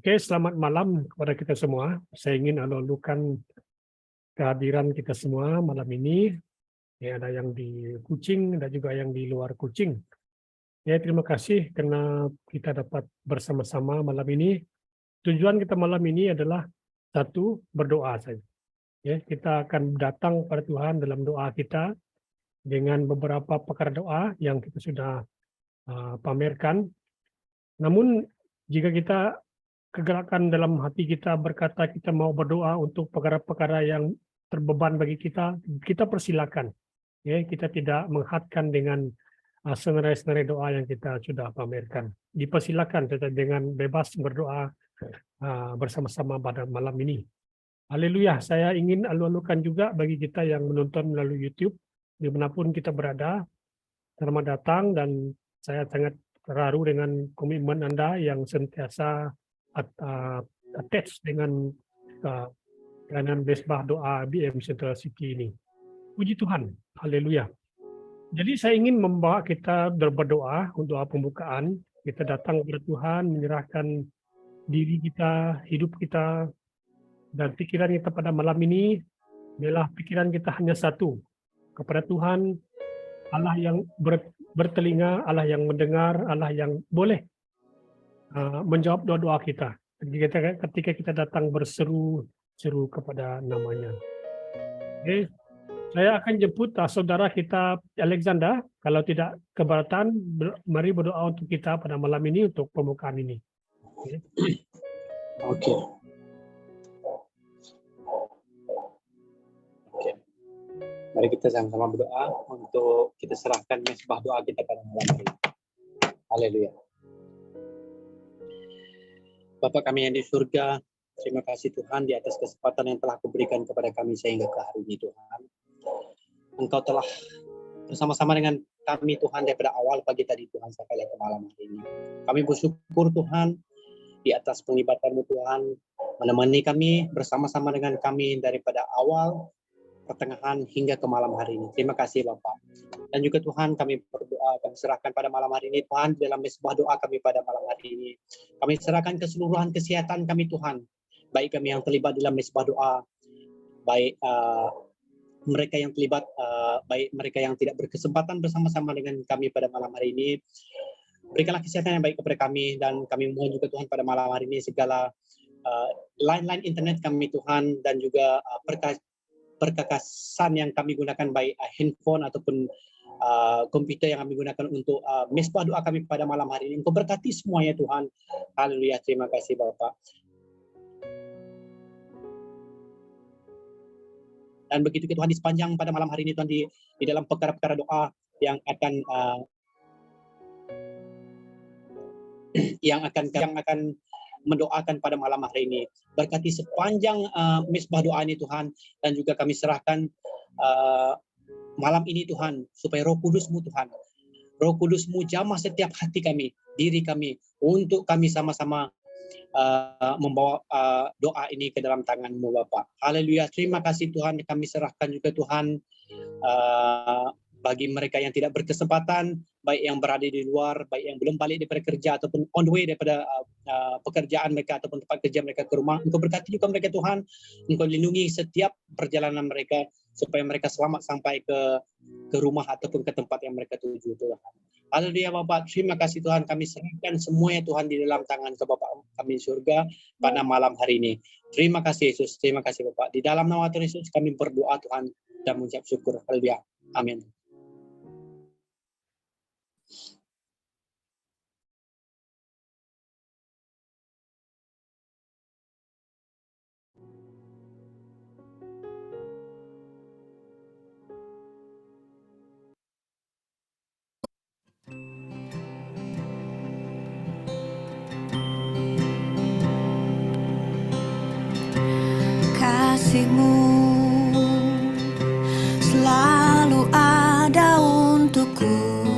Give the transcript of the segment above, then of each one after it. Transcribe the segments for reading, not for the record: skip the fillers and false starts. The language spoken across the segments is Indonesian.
Oke, selamat malam kepada kita semua. Saya ingin alu-alukan kehadiran kita semua malam ini. Ya, ada yang di Kuching, ada juga yang di luar Kuching. Ya, terima kasih karena kita dapat bersama-sama malam ini. Tujuan kita malam ini adalah satu, berdoa saja. Ya, kita akan datang kepada Tuhan dalam doa kita dengan beberapa perkara doa yang kita sudah pamerkan. Namun jika kita kegerakan dalam hati kita berkata kita mau berdoa untuk perkara-perkara yang terbeban bagi kita, kita persilakan. Ya, kita tidak menghadkan dengan senarai-senarai doa yang kita sudah pamerkan. Dipersilakan kita dengan bebas berdoa bersama-sama pada malam ini. Haleluya, saya ingin alu-alukan juga bagi kita yang menonton melalui YouTube, dimanapun kita berada, selamat datang dan saya sangat terharu dengan komitmen Anda yang sentiasa attach dengan mesbah doa BM Central City ini. Puji Tuhan, haleluya. Jadi saya ingin membawa kita berdoa untuk doa pembukaan. Kita datang kepada Tuhan, menyerahkan diri kita, hidup kita, dan pikiran kita pada malam ini. Biarlah pikiran kita hanya satu, kepada Tuhan, Allah yang bertelinga, Allah yang mendengar, Allah yang boleh menjawab doa-doa kita. Ketika kita datang berseru kepada namanya. Oke, saya akan jemput saudara kita Alexander. Kalau tidak keberatan, mari berdoa untuk kita pada malam ini untuk pembukaan ini. Oke. Mari kita sama-sama berdoa untuk kita serahkan mesbah doa kita pada malam hari ini. Haleluya. Bapa kami yang di surga, terima kasih Tuhan di atas kesempatan yang telah Kau berikan kepada kami sehingga ke hari ini Tuhan. Engkau telah bersama-sama dengan kami Tuhan daripada awal pagi tadi Tuhan sampai ke malam hari ini. Kami bersyukur Tuhan di atas penglibatan-Mu Tuhan, menemani kami bersama-sama dengan kami daripada awal, pertengahan hingga ke malam hari ini. Terima kasih Bapak. Dan juga Tuhan kami berdoa, kami serahkan pada malam hari ini Tuhan, dalam mesbah doa kami pada malam hari ini. Kami serahkan keseluruhan kesehatan kami Tuhan, baik kami yang terlibat dalam mesbah doa, baik mereka yang terlibat, baik mereka yang tidak berkesempatan bersama-sama dengan kami pada malam hari ini. Berikanlah kesehatan yang baik kepada kami, dan kami mohon juga Tuhan pada malam hari ini segala line-line internet kami Tuhan, dan juga perkakasan yang kami gunakan baik handphone ataupun komputer yang kami gunakan untuk mesbah doa kami pada malam hari ini. Engkau berkati semuanya Tuhan. Haleluya, terima kasih Bapak. Dan begitu Tuhan di sepanjang pada malam hari ini Tuhan di dalam perkara-perkara doa yang akan mendoakan pada malam hari ini. Berkati sepanjang mesbah doa ini Tuhan, dan juga kami serahkan malam ini Tuhan, supaya Roh Kudus-Mu Tuhan, Roh Kudus-Mu jamah setiap hati kami, diri kami, untuk kami sama-sama membawa doa ini ke dalam tangan-Mu Bapa. Haleluya, terima kasih Tuhan. Kami serahkan juga Tuhan bagi mereka yang tidak berkesempatan, baik yang berada di luar, baik yang belum balik daripada kerja ataupun on the way daripada pekerjaan mereka ataupun tempat kerja mereka ke rumah. Engkau berkati juga mereka Tuhan. Engkau lindungi setiap perjalanan mereka supaya mereka selamat sampai ke rumah ataupun ke tempat yang mereka tuju Tuhan. Haleluya Bapak, terima kasih Tuhan. Kami serahkan semuanya Tuhan di dalam tangan ke Bapak kami di surga pada malam hari ini. Terima kasih Yesus, terima kasih Bapak. Di dalam nama Tuhan Yesus kami berdoa Tuhan dan mengucap syukur. Haleluya. Amin. Kasih-Mu selalu ada untukku,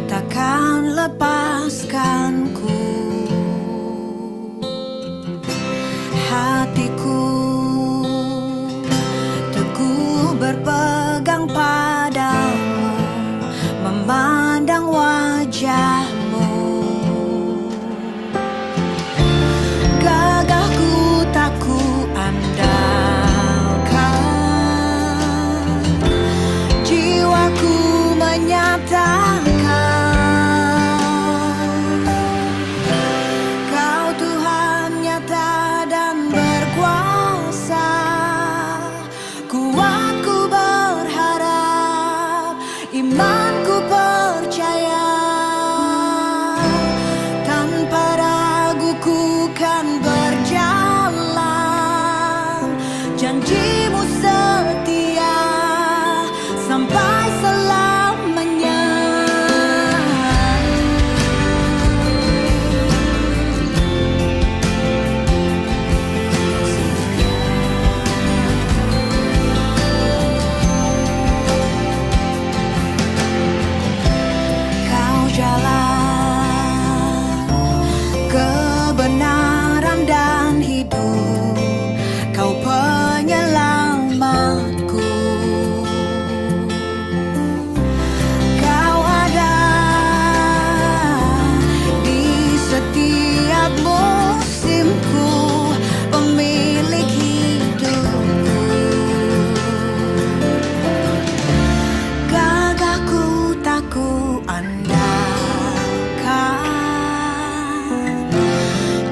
takkan lepaskanku. Hatiku teguh berpegang padamu, memandang wajah-Mu. Janjimu setia sampai selamanya. Kau jalan kebenaran dan hidup, Kau penyelamatku. Kau ada di setiap musimku, pemilik hidupku. Gagahku tak ku andalkan,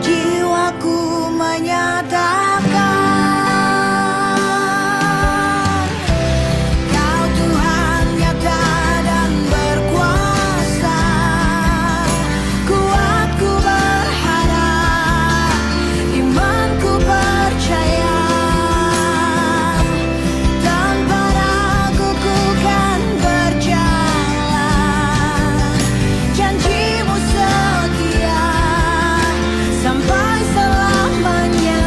jiwaku menyatakan Kau Tuhan nyata dan berkuasa. Kuatku berharap, imanku percaya, tanpa ragu ku kan berjalan. Janjimu setia sampai selamanya.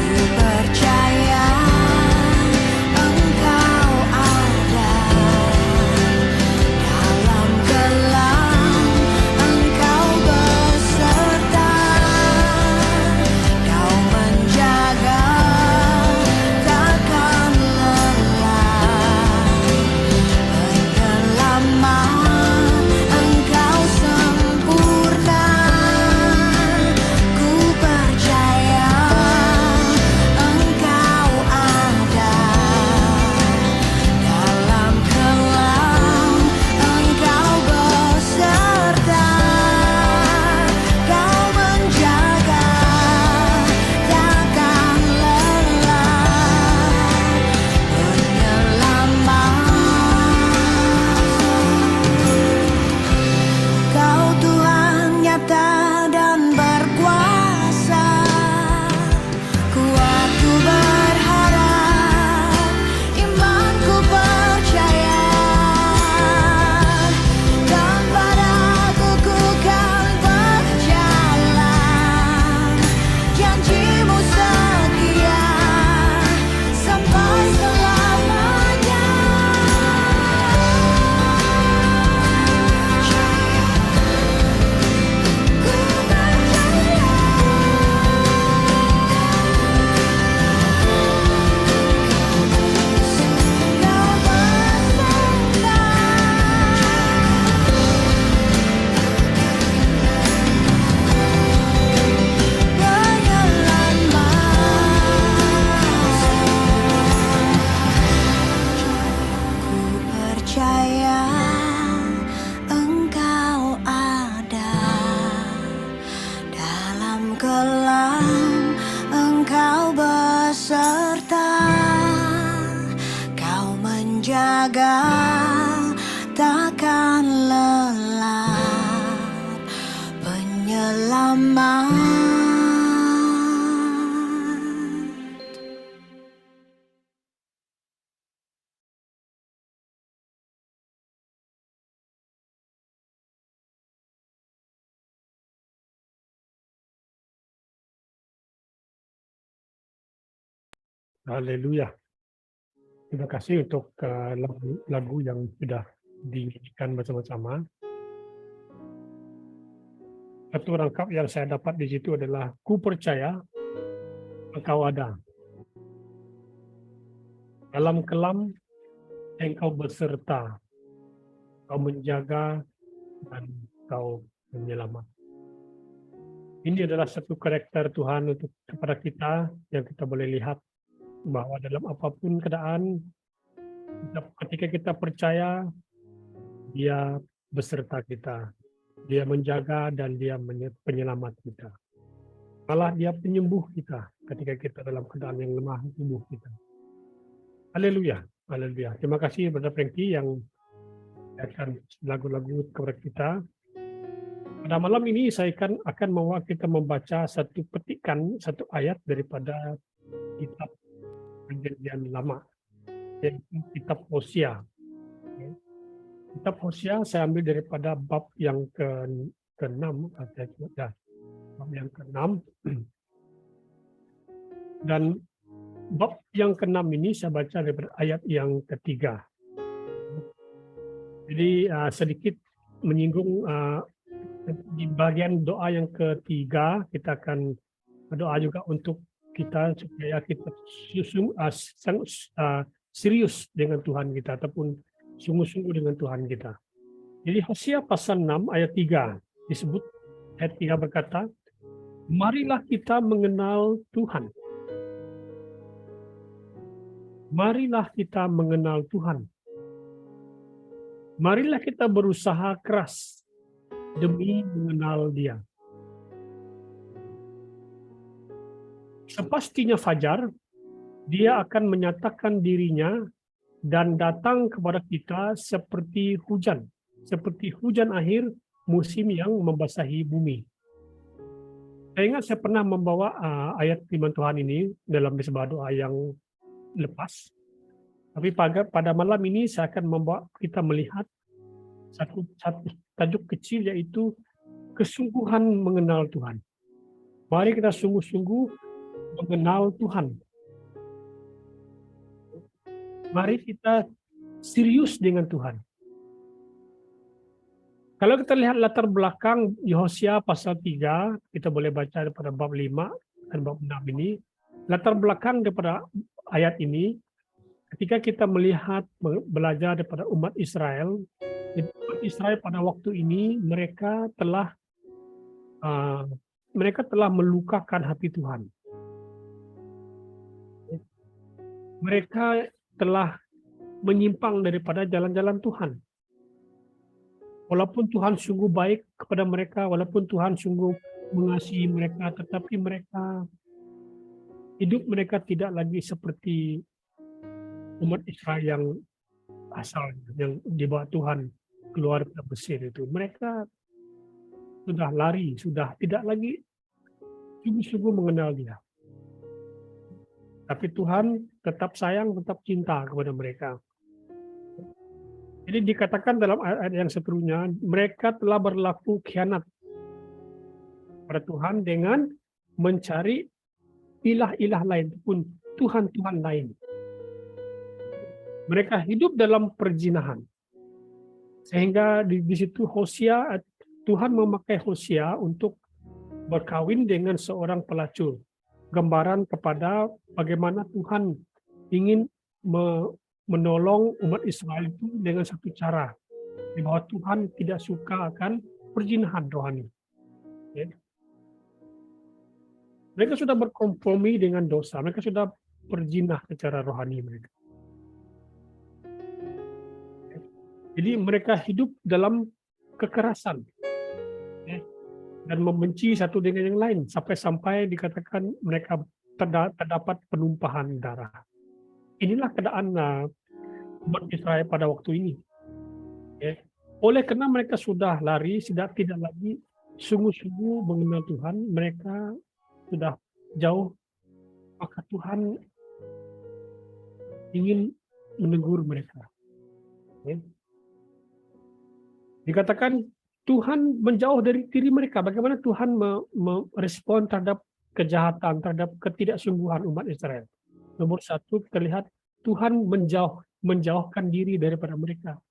Ku percaya Engkau ada dalam kelam, Engkau beserta, Kau menjaga, takkan lelah. Penyelamat Engkau sempurna. Ku percaya Engkau ada dalam kelam, Engkau beserta, Kau menjaga, takkan lelah. Penyelamat, Kau Tuhan nyata dan berkuasa. Kuatku berharap, imanku percaya, tanpa ragu ku kan berjalan. Janjimu setia sampai selamanya. Ku percaya Kau beserta. Ku percaya Engkau ada dalam kelam, Engkau beserta, Kau menjaga, takkan lelah. Penyelamat. Haleluya. Terima kasih untuk lagu yang sudah dinyanyikan bersama-sama. Satu rangkap yang saya dapat di situ adalah ku percaya Engkau ada dalam kelam, Engkau beserta, Kau menjaga dan Kau menyelamat. Ini adalah satu karakter Tuhan untuk kepada kita yang kita boleh lihat bahwa dalam apapun keadaan, ketika kita percaya, Dia beserta kita, Dia menjaga dan Dia penyelamat kita. Malah Dia penyembuh kita ketika kita dalam keadaan yang lemah tubuh kita. Haleluya, haleluya. Terima kasih Brother Frankie yang akan lagu-lagu kepada kita. Pada malam ini saya akan membawa kita membaca satu petikan, satu ayat daripada kitab Perjanjian Lama, yaitu kitab Hosea. Kitab Hosea saya ambil daripada bab yang ke-6, bab yang ke-6. Dan bab yang ke-6 ini saya baca daripada ayat yang ke-3. Jadi sedikit menyinggung di bagian doa yang ke-3, kita akan berdoa juga untuk kita supaya kita serius dengan Tuhan kita ataupun sungguh-sungguh dengan Tuhan kita. Jadi Hosea pasal 6 ayat 3 disebut, ayat 3 berkata, marilah kita mengenal Tuhan. Marilah kita mengenal Tuhan. Marilah kita berusaha keras demi mengenal Dia. Sepastinya fajar, Dia akan menyatakan dirinya dan datang kepada kita seperti hujan akhir musim yang membasahi bumi. Saya ingat saya pernah membawa ayat firman Tuhan ini dalam sebuah doa yang lepas. Tapi pada malam ini saya akan membawa kita melihat satu tajuk kecil, yaitu kesungguhan mengenal Tuhan. Mari kita sungguh-sungguh mengenal Tuhan. Mari kita serius dengan Tuhan. Kalau kita lihat latar belakang Hosea pasal 3, kita boleh baca daripada bab 5 dan bab 6 ini. Latar belakang daripada ayat ini, ketika kita melihat, belajar daripada umat Israel pada waktu ini, mereka telah melukakan hati Tuhan. Mereka telah menyimpang daripada jalan-jalan Tuhan. Walaupun Tuhan sungguh baik kepada mereka, walaupun Tuhan sungguh mengasihi mereka, tetapi hidup mereka tidak lagi seperti umat Israel yang asalnya, yang dibawa Tuhan keluar dari Mesir itu. Mereka sudah lari, sudah tidak lagi sungguh-sungguh mengenal Dia. Tapi Tuhan tetap sayang, tetap cinta kepada mereka. Jadi dikatakan dalam ayat yang seterusnya, mereka telah berlaku khianat pada Tuhan dengan mencari ilah-ilah lain pun, Tuhan-Tuhan lain. Mereka hidup dalam perzinahan. Sehingga di situ Hosea, Tuhan memakai Hosea untuk berkawin dengan seorang pelacur. Gambaran kepada bagaimana Tuhan ingin menolong umat Israel itu dengan satu cara, di bahwa Tuhan tidak suka akan perzinahan rohani. Ya. Mereka sudah berkompromi dengan dosa, mereka sudah berzina secara rohani mereka. Ya. Jadi mereka hidup dalam kekerasan. Ya. Dan membenci satu dengan yang lain, sampai-sampai dikatakan mereka terdapat penumpahan darah. Inilah keadaan umat Israel pada waktu ini. Ya. Oleh karena mereka sudah lari, tidak lagi sungguh-sungguh mengenal Tuhan, mereka sudah jauh, maka Tuhan ingin menegur mereka. Ya. Dikatakan Tuhan menjauh dari diri mereka. Bagaimana Tuhan merespon terhadap kejahatan, terhadap ketidaksungguhan umat Israel? Nomor satu, kita lihat Tuhan menjauhkan diri daripada mereka.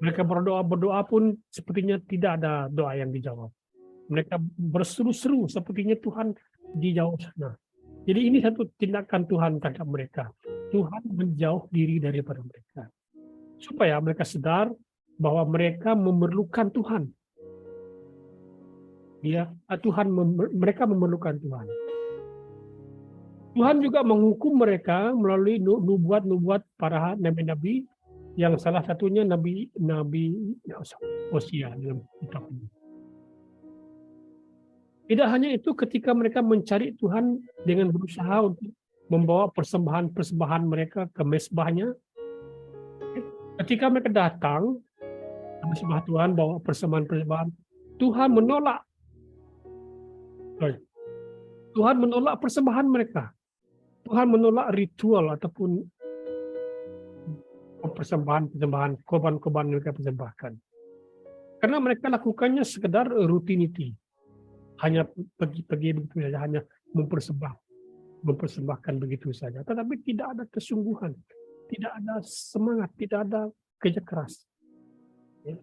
Mereka berdoa pun sepertinya tidak ada doa yang dijawab. Mereka berseru-seru sepertinya Tuhan di jauh sana. Jadi ini satu tindakan Tuhan terhadap mereka. Tuhan menjauh diri daripada mereka. Supaya mereka sadar bahwa mereka memerlukan Tuhan. Ya, mereka memerlukan Tuhan. Tuhan juga menghukum mereka melalui nubuat-nubuat para nabi-nabi, yang salah satunya Nabi Hosea dalam kitab ini. Tidak hanya itu, ketika mereka mencari Tuhan dengan berusaha untuk membawa persembahan-persembahan mereka ke mezbahnya, ketika mereka datang ke mezbah Tuhan bawa persembahan-persembahan, Tuhan menolak. Tuhan menolak persembahan mereka. Tuhan menolak ritual ataupun persembahan-persembahan, korban-korban mereka persembahkan. Karena mereka lakukannya sekedar rutinity. Hanya pergi-pergi begitu saja, hanya mempersembahkan begitu saja. Tetapi tidak ada kesungguhan, tidak ada semangat, tidak ada kerja keras. Ya.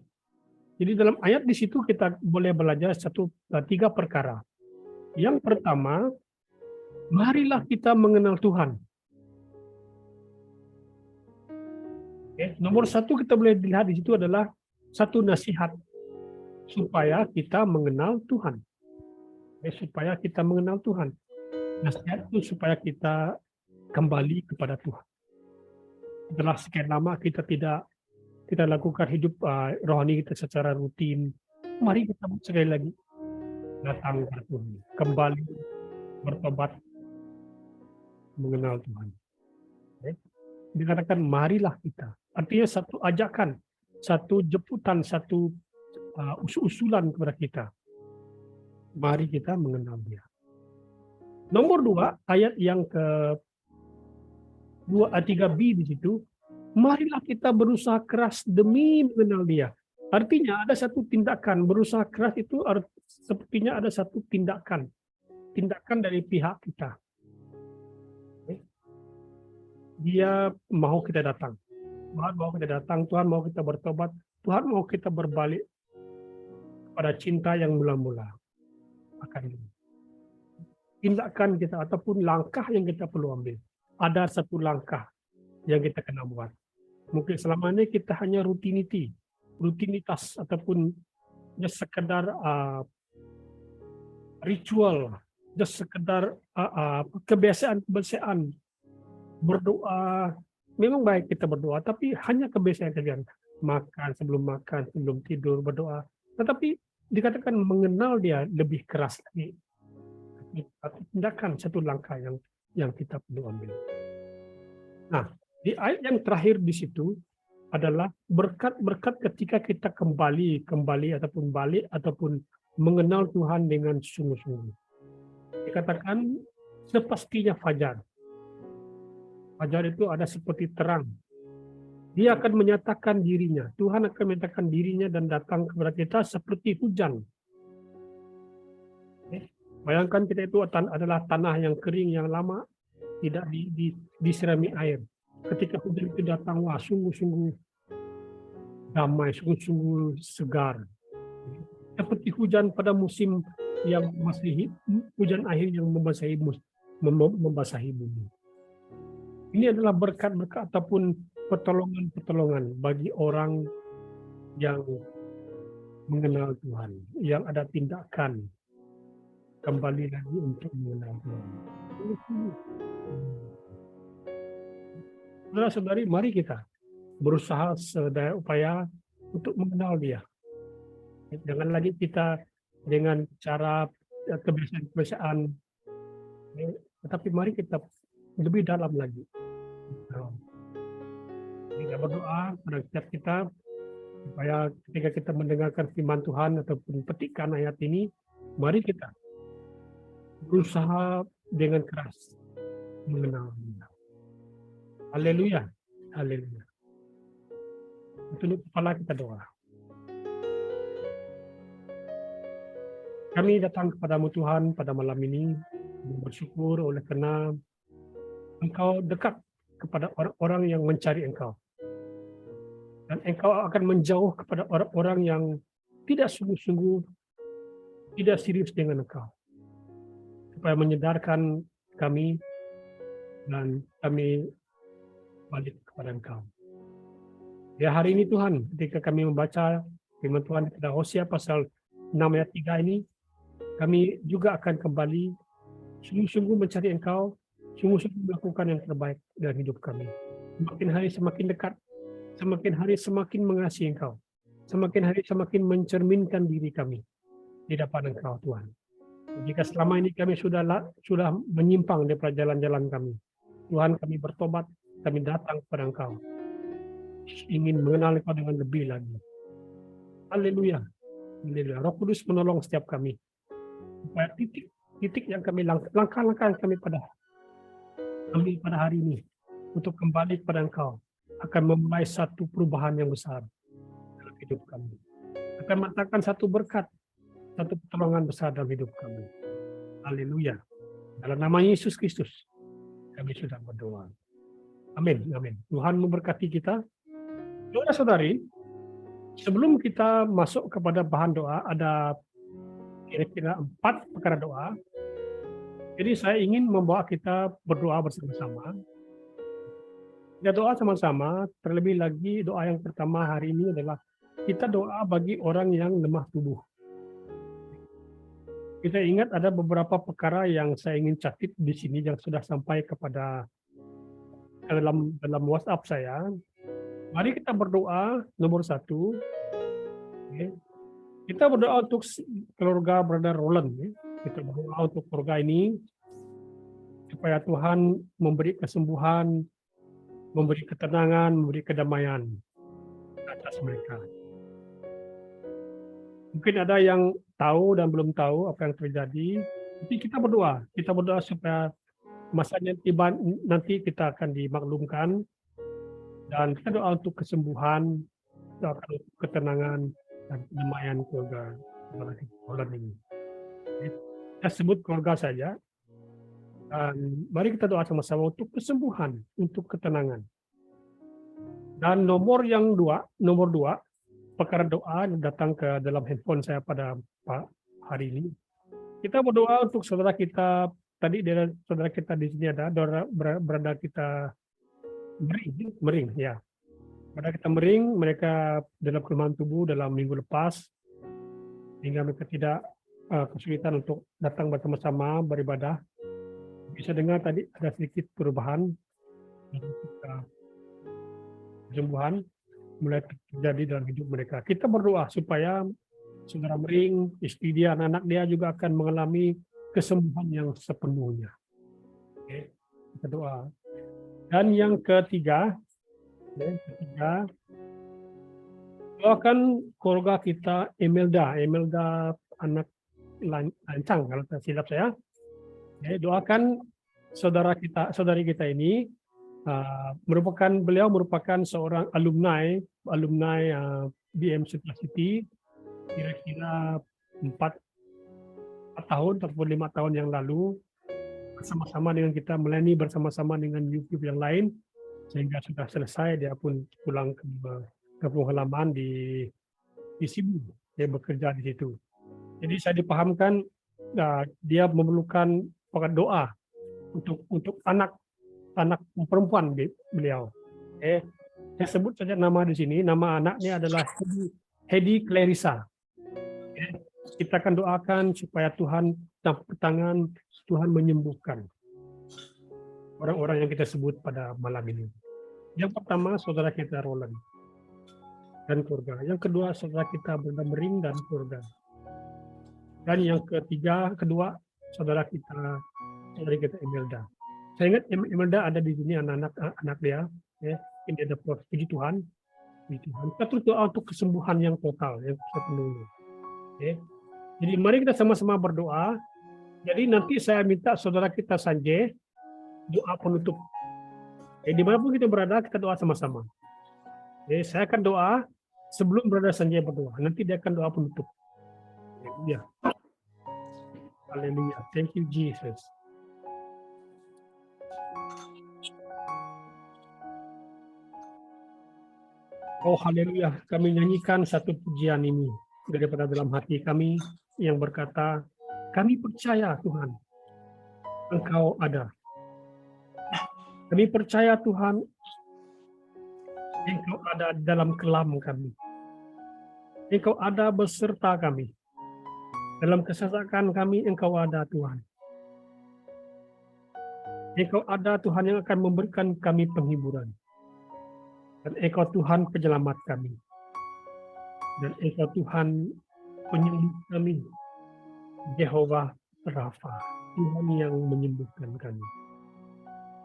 Jadi dalam ayat di situ kita boleh belajar tiga perkara. Yang pertama, marilah kita mengenal Tuhan. Oke. Nomor satu kita boleh lihat di situ adalah satu nasihat supaya kita mengenal Tuhan. Supaya kita mengenal Tuhan. Nasihat itu supaya kita kembali kepada Tuhan. Setelah sekian lama kita tidak lakukan hidup rohani kita secara rutin, mari kita sekali lagi datang kepada Tuhan, kembali bertobat, mengenal Tuhan. Dikatakan marilah kita. Artinya satu ajakan, satu jemputan, satu usulan kepada kita. Mari kita mengenal Dia. Nomor 2, ayat yang ke 3b di situ, marilah kita berusaha keras demi mengenal Dia. Artinya ada satu tindakan, berusaha keras itu sepertinya ada satu tindakan dari pihak kita. Dia mau kita datang. Tuhan mau kita datang, Tuhan mau kita bertobat, Tuhan mau kita berbalik pada cinta yang mula-mula. Akan tindakan kita ataupun langkah yang kita perlu ambil. Ada satu langkah yang kita kena buat. Mungkin selama ini kita hanya rutinitas ataupun just sekedar ritual, just sekedar kebiasaan berdoa. Memang baik kita berdoa, tapi hanya kebiasaan makan, sebelum tidur berdoa. Tetapi dikatakan mengenal Dia lebih keras lagi. Tindakan satu langkah yang kita perlu ambil. Nah, di ayat yang terakhir di situ adalah berkat-berkat ketika kita kembali ataupun balik ataupun mengenal Tuhan dengan sungguh-sungguh. Dikatakan sepastinya fajar. Fajar itu ada seperti terang. Dia akan menyatakan dirinya. Tuhan akan menyatakan dirinya dan datang kepada kita seperti hujan. Bayangkan kita itu adalah tanah yang kering, yang lama, tidak disirami air. Ketika hujan itu datang, wah sungguh-sungguh damai, sungguh-sungguh segar. Seperti hujan pada musim yang masih hujan akhir yang membasahi bumi. Ini adalah berkat-berkat ataupun pertolongan-pertolongan bagi orang yang mengenal Tuhan, yang ada tindakan kembali lagi untuk mengenal Tuhan. Saudara-saudari, mari kita berusaha sedaya upaya untuk mengenal Dia. Jangan lagi kita dengan cara kebiasaan-kebiasaan, tetapi mari kita lebih dalam lagi. Kita berdoa pada setiap kita supaya ketika kita mendengarkan firman Tuhan ataupun petikan ayat ini, mari kita berusaha dengan keras mengenal Dia. Haleluya, haleluya. Tunduk kepala kita doa. Kami datang kepadamu Tuhan pada malam ini, bersyukur oleh karena Engkau dekat kepada orang-orang yang mencari Engkau. Dan Engkau akan menjauh kepada orang-orang yang tidak sungguh-sungguh, tidak serius dengan Engkau. Supaya menyadarkan kami dan kami balik kepada Engkau. Ya, hari ini Tuhan, ketika kami membaca firman Tuhan pada Hosea pasal 6 ayat 3 ini, kami juga akan kembali sungguh-sungguh mencari Engkau, sungguh-sungguh melakukan yang terbaik dalam hidup kami. Semakin hari semakin dekat, semakin hari semakin mengasihi Engkau, semakin hari semakin mencerminkan diri kami di depan Engkau Tuhan. Jika selama ini kami sudah menyimpang daripada jalan-jalan kami, Tuhan kami bertobat, kami datang kepada Engkau, ingin mengenal Engkau dengan lebih lagi. Haleluya. Haleluya. Roh Kudus menolong setiap kami, supaya titik yang kami langkah-langkah yang kami ambil pada hari ini untuk kembali kepada Engkau akan memulai satu perubahan yang besar dalam hidup kami. Akan mendatangkan satu berkat, satu pertolongan besar dalam hidup kami. Haleluya. Dalam nama Yesus Kristus kami sudah berdoa. Amin. Amin. Tuhan memberkati kita. Saudara-saudari, sebelum kita masuk kepada bahan doa, ada kira-kira 4 perkara doa. Jadi saya ingin membawa kita berdoa bersama-sama. Kita doa sama-sama, terlebih lagi doa yang pertama hari ini adalah kita doa bagi orang yang lemah tubuh. Kita ingat ada beberapa perkara yang saya ingin catat di sini yang sudah sampai kepada dalam WhatsApp saya. Mari kita berdoa nomor 1. Kita berdoa untuk keluarga Brother Roland. Kita berdoa untuk keluarga ini supaya Tuhan memberi kesembuhan, memberi ketenangan, memberi kedamaian atas mereka. Mungkin ada yang tahu dan belum tahu apa yang terjadi. Tapi kita berdoa supaya masanya tiba nanti kita akan dimaklumkan, dan kita doa untuk kesembuhan, doa untuk ketenangan dan kedamaian keluarga ini. Kita sebut keluarga saja. Dan mari kita doa sama-sama untuk kesembuhan, untuk ketenangan. Dan nomor 2, perkara doa yang datang ke dalam handphone saya pada hari ini. Kita berdoa untuk saudara kita, tadi saudara kita di sini ada, berada kita Mering, ya. Berada kita Mering, mereka dalam kelemahan tubuh dalam minggu lepas, sehingga mereka tidak kesulitan untuk datang bersama-sama beribadah. Bisa dengar tadi ada sedikit perubahan, kesembuhan mulai terjadi dalam hidup mereka. Kita berdoa supaya saudara Mering, istri dia, anak-anak dia juga akan mengalami kesembuhan yang sepenuhnya. Oke, kita doa. Dan yang ketiga, doakan keluarga kita Imelda anak lancang kalau tak silap saya. Doakan saudari kita ini, beliau merupakan seorang alumni BM Setia City, kira-kira 4 tahun ataupun 5 tahun yang lalu, bersama-sama dengan kita melayani bersama-sama dengan YouTube yang lain, sehingga sudah selesai dia pun pulang ke kampung halaman di Sibu, dia bekerja di situ. Jadi saya dipahamkan dia memerlukan doa untuk anak perempuan beliau. Saya sebut saja nama di sini. Nama anaknya adalah Hedi Clarissa. Kita akan doakan supaya Tuhan campur tangan, Tuhan menyembuhkan orang-orang yang kita sebut pada malam ini. Yang pertama, saudara kita Roland dan keluarga. Yang kedua, saudara kita Brenda Mering dan keluarga. Dan yang kedua, saudari kita Imelda. Saya ingat Imelda ada di sini, anak dia. Ini ada puji Tuhan. Kita terus doa untuk kesembuhan yang total, yang sepenuhnya. Jadi mari kita sama-sama berdoa. Jadi nanti saya minta saudara kita Sanjay doa penutup. Dimanapun kita berada, kita doa sama-sama. Saya akan doa sebelum Brother Sanjay berdoa. Nanti dia akan doa penutup. Ya. Haleluya. Thank you, Jesus. Oh, haleluya. Kami nyanyikan satu pujian ini daripada dalam hati kami yang berkata, kami percaya Tuhan, Engkau ada. Kami percaya Tuhan, Engkau ada dalam kelam kami. Engkau ada beserta kami. Dalam kesesakan kami, Engkau ada Tuhan. Engkau ada Tuhan yang akan memberikan kami penghiburan. Dan Engkau Tuhan penyelamat kami. Dan Engkau Tuhan penyembuh kami. Jehovah Rafa, Tuhan yang menyembuhkan kami.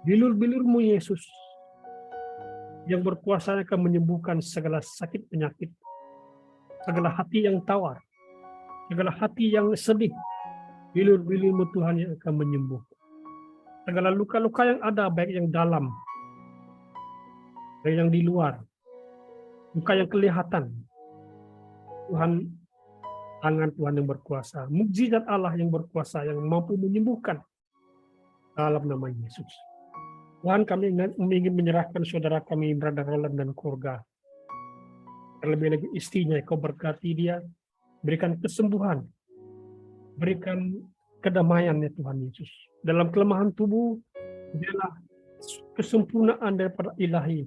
Bilur-bilur-Mu Yesus yang berkuasa akan menyembuhkan segala sakit penyakit, segala hati yang tawar, segala hati yang sedih. Bilur-bilur-Mu Tuhan yang akan menyembuhkan. Segala luka-luka yang ada, baik yang dalam, baik yang di luar, luka yang kelihatan. Tuhan, tangan Tuhan yang berkuasa, mukjizat Allah yang berkuasa, yang mampu menyembuhkan dalam nama Yesus. Tuhan, kami ingin menyerahkan saudara kami, Brother Roland dan keluarga. Terlebih lagi istrinya, Kau berkati dia, berikan kesembuhan, berikan kedamaian ya Tuhan Yesus. Dalam kelemahan tubuh, biarlah kesempurnaan daripada ilahi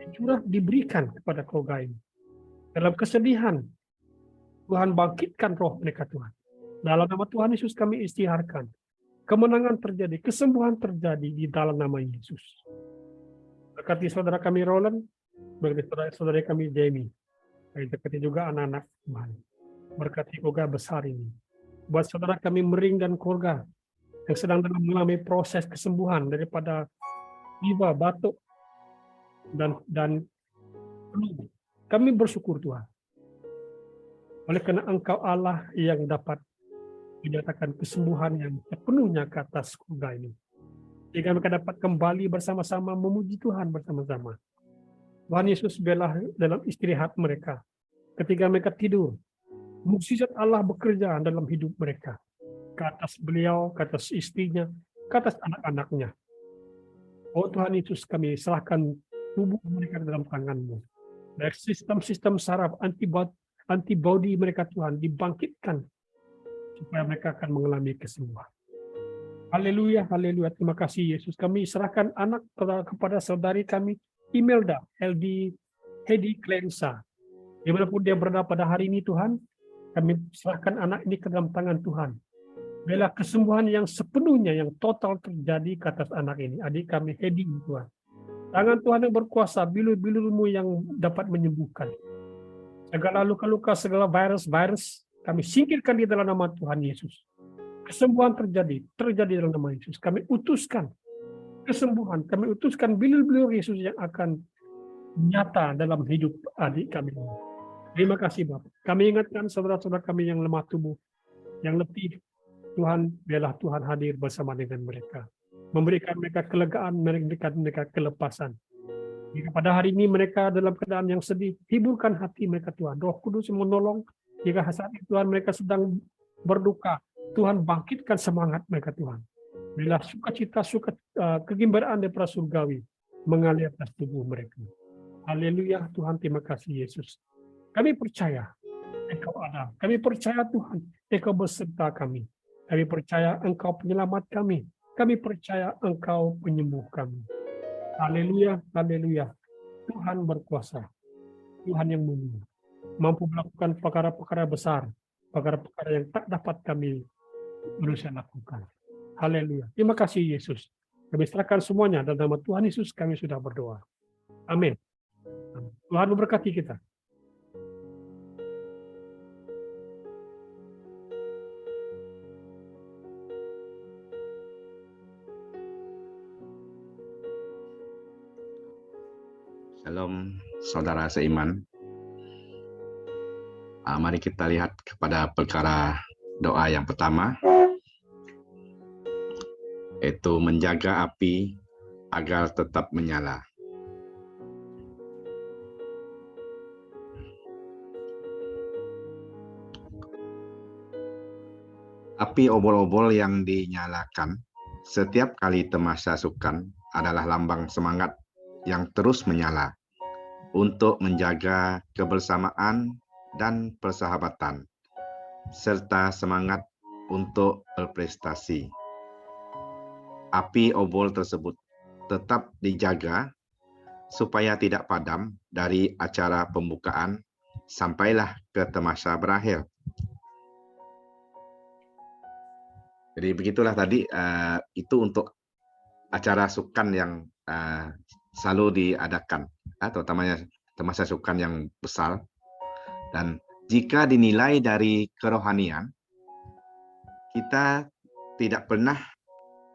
dicurah diberikan kepada keluarga ini. Dalam kesedihan, Tuhan bangkitkan roh mereka Tuhan. Dalam nama Tuhan Yesus kami istiharkan. Kemenangan terjadi, kesembuhan terjadi di dalam nama Yesus. Berkati saudara kami Roland, berkati saudara kami Jamie, berkati juga anak-anak Tuhan. Berkati keluarga besar ini. Buat saudara kami Mering dan keluarga yang sedang dalam mengalami proses kesembuhan daripada fever, batuk, dan flu. Kami bersyukur Tuhan. Oleh karena Engkau Allah yang dapat menyatakan kesembuhan yang sepenuhnya ke atas keluarga ini. Sehingga mereka dapat kembali bersama-sama memuji Tuhan bersama-sama. Tuhan Yesus biarlah dalam istirahat mereka. Ketika mereka tidur, mukjizat Allah bekerja dalam hidup mereka. Ke atas beliau, ke atas istrinya, ke atas anak-anaknya. Oh Tuhan Yesus, kami serahkan tubuh mereka dalam tangan-Mu. Dan sistem-sistem saraf antibody mereka Tuhan dibangkitkan supaya mereka akan mengalami kesembuhan. Haleluya, haleluya. Terima kasih Yesus. Kami serahkan anak kepada saudari kami, Imelda, Hedi Clarissa. Dimanapun dia berada pada hari ini Tuhan, kami serahkan anak ini ke dalam tangan Tuhan. Biarlah kesembuhan yang sepenuhnya, yang total terjadi ke atas anak ini. Adik kami Hedi Tuhan. Tangan Tuhan yang berkuasa, bilur-bilur-Mu yang dapat menyembuhkan. Segala luka-luka, segala virus, kami singkirkan di dalam nama Tuhan Yesus. Kesembuhan terjadi dalam nama Yesus. Kami utuskan kesembuhan, kami utuskan bilur-bilur Yesus yang akan nyata dalam hidup adik kami. Terima kasih Bapak. Kami ingatkan saudara-saudara kami yang lemah tubuh, yang letih. Tuhan, biarlah Tuhan hadir bersama dengan mereka. Memberikan mereka kelegaan, memberikan mereka kelepasan. Jika pada hari ini mereka dalam keadaan yang sedih, hiburkan hati mereka Tuhan. Roh Kudus menolong. Jika saat itu Tuhan mereka sedang berduka, Tuhan bangkitkan semangat mereka Tuhan. Bila sukacita, kegembiraan daripada surgawi mengalir atas tubuh mereka. Haleluya Tuhan, terima kasih Yesus. Kami percaya Engkau ada. Kami percaya Tuhan, Engkau beserta kami. Kami percaya Engkau penyelamat kami. Kami percaya Engkau penyembuh kami. Haleluya, haleluya. Tuhan berkuasa. Tuhan yang mulia. Mampu melakukan perkara-perkara besar, perkara-perkara yang tak dapat kami manusia lakukan. Haleluya. Terima kasih Yesus. Kami serahkan semuanya dalam nama Tuhan Yesus kami sudah berdoa. Amin. Tuhan memberkati kita. Shalom, saudara seiman. Mari kita lihat kepada perkara doa yang pertama, yaitu menjaga api agar tetap menyala. Api obol-obol yang dinyalakan setiap kali temashasukan adalah lambang semangat yang terus menyala untuk menjaga kebersamaan dan persahabatan, serta semangat untuk berprestasi. Api obol tersebut tetap dijaga supaya tidak padam dari acara pembukaan sampailah ke tamasya berakhir. Jadi begitulah tadi, itu untuk acara sukan yang selalu diadakan, terutamanya tamasya sukan yang besar. Dan jika dinilai dari kerohanian, kita tidak pernah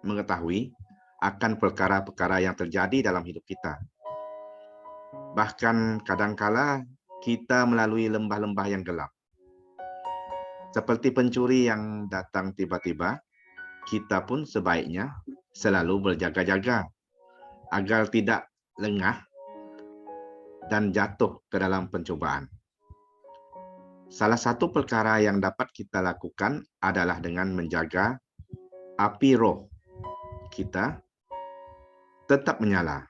mengetahui akan perkara-perkara yang terjadi dalam hidup kita. Bahkan kadangkala kita melalui lembah-lembah yang gelap. Seperti pencuri yang datang tiba-tiba, kita pun sebaiknya selalu berjaga-jaga agar tidak lengah dan jatuh ke dalam pencobaan. Salah satu perkara yang dapat kita lakukan adalah dengan menjaga api roh kita tetap menyala.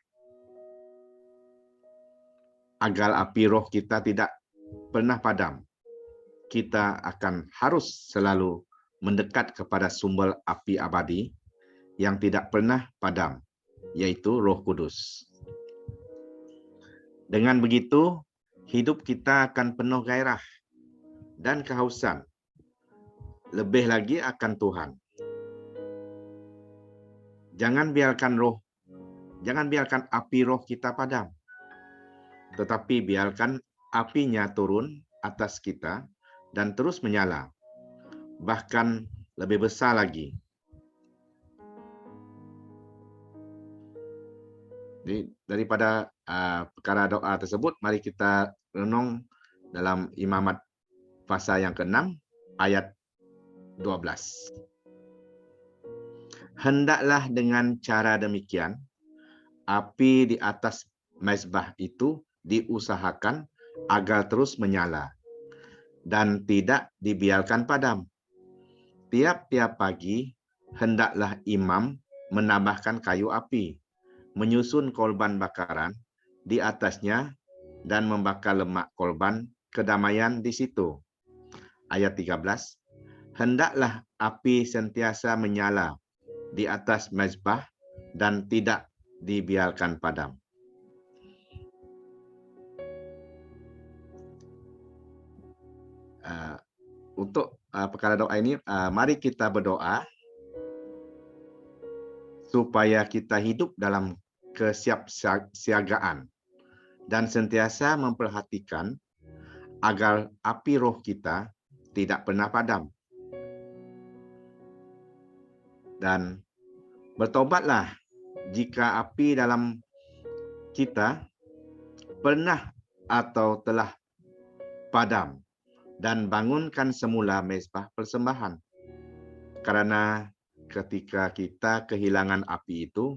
Agar api roh kita tidak pernah padam, kita akan harus selalu mendekat kepada sumber api abadi yang tidak pernah padam, yaitu Roh Kudus. Dengan begitu, hidup kita akan penuh gairah dan kehausan, lebih lagi akan Tuhan. Jangan biarkan api roh kita padam, tetapi biarkan apinya turun atas kita dan terus menyala, bahkan lebih besar lagi. Jadi, daripada perkara doa tersebut, mari kita renung dalam Imamat pasal yang ke-6 ayat 12. Hendaklah dengan cara demikian api di atas mezbah itu diusahakan agar terus menyala dan tidak dibiarkan padam. Tiap-tiap pagi hendaklah imam menambahkan kayu api, menyusun korban bakaran di atasnya dan membakar lemak korban kedamaian di situ. Ayat 13, hendaklah api sentiasa menyala di atas mezbah dan tidak dibiarkan padam. Untuk perkara doa ini, mari kita berdoa supaya kita hidup dalam kesiapsiagaan dan sentiasa memperhatikan agar api roh kita tidak pernah padam. Dan bertobatlah jika api dalam kita pernah atau telah padam, dan bangunkan semula mezbah persembahan. Karena ketika kita kehilangan api itu,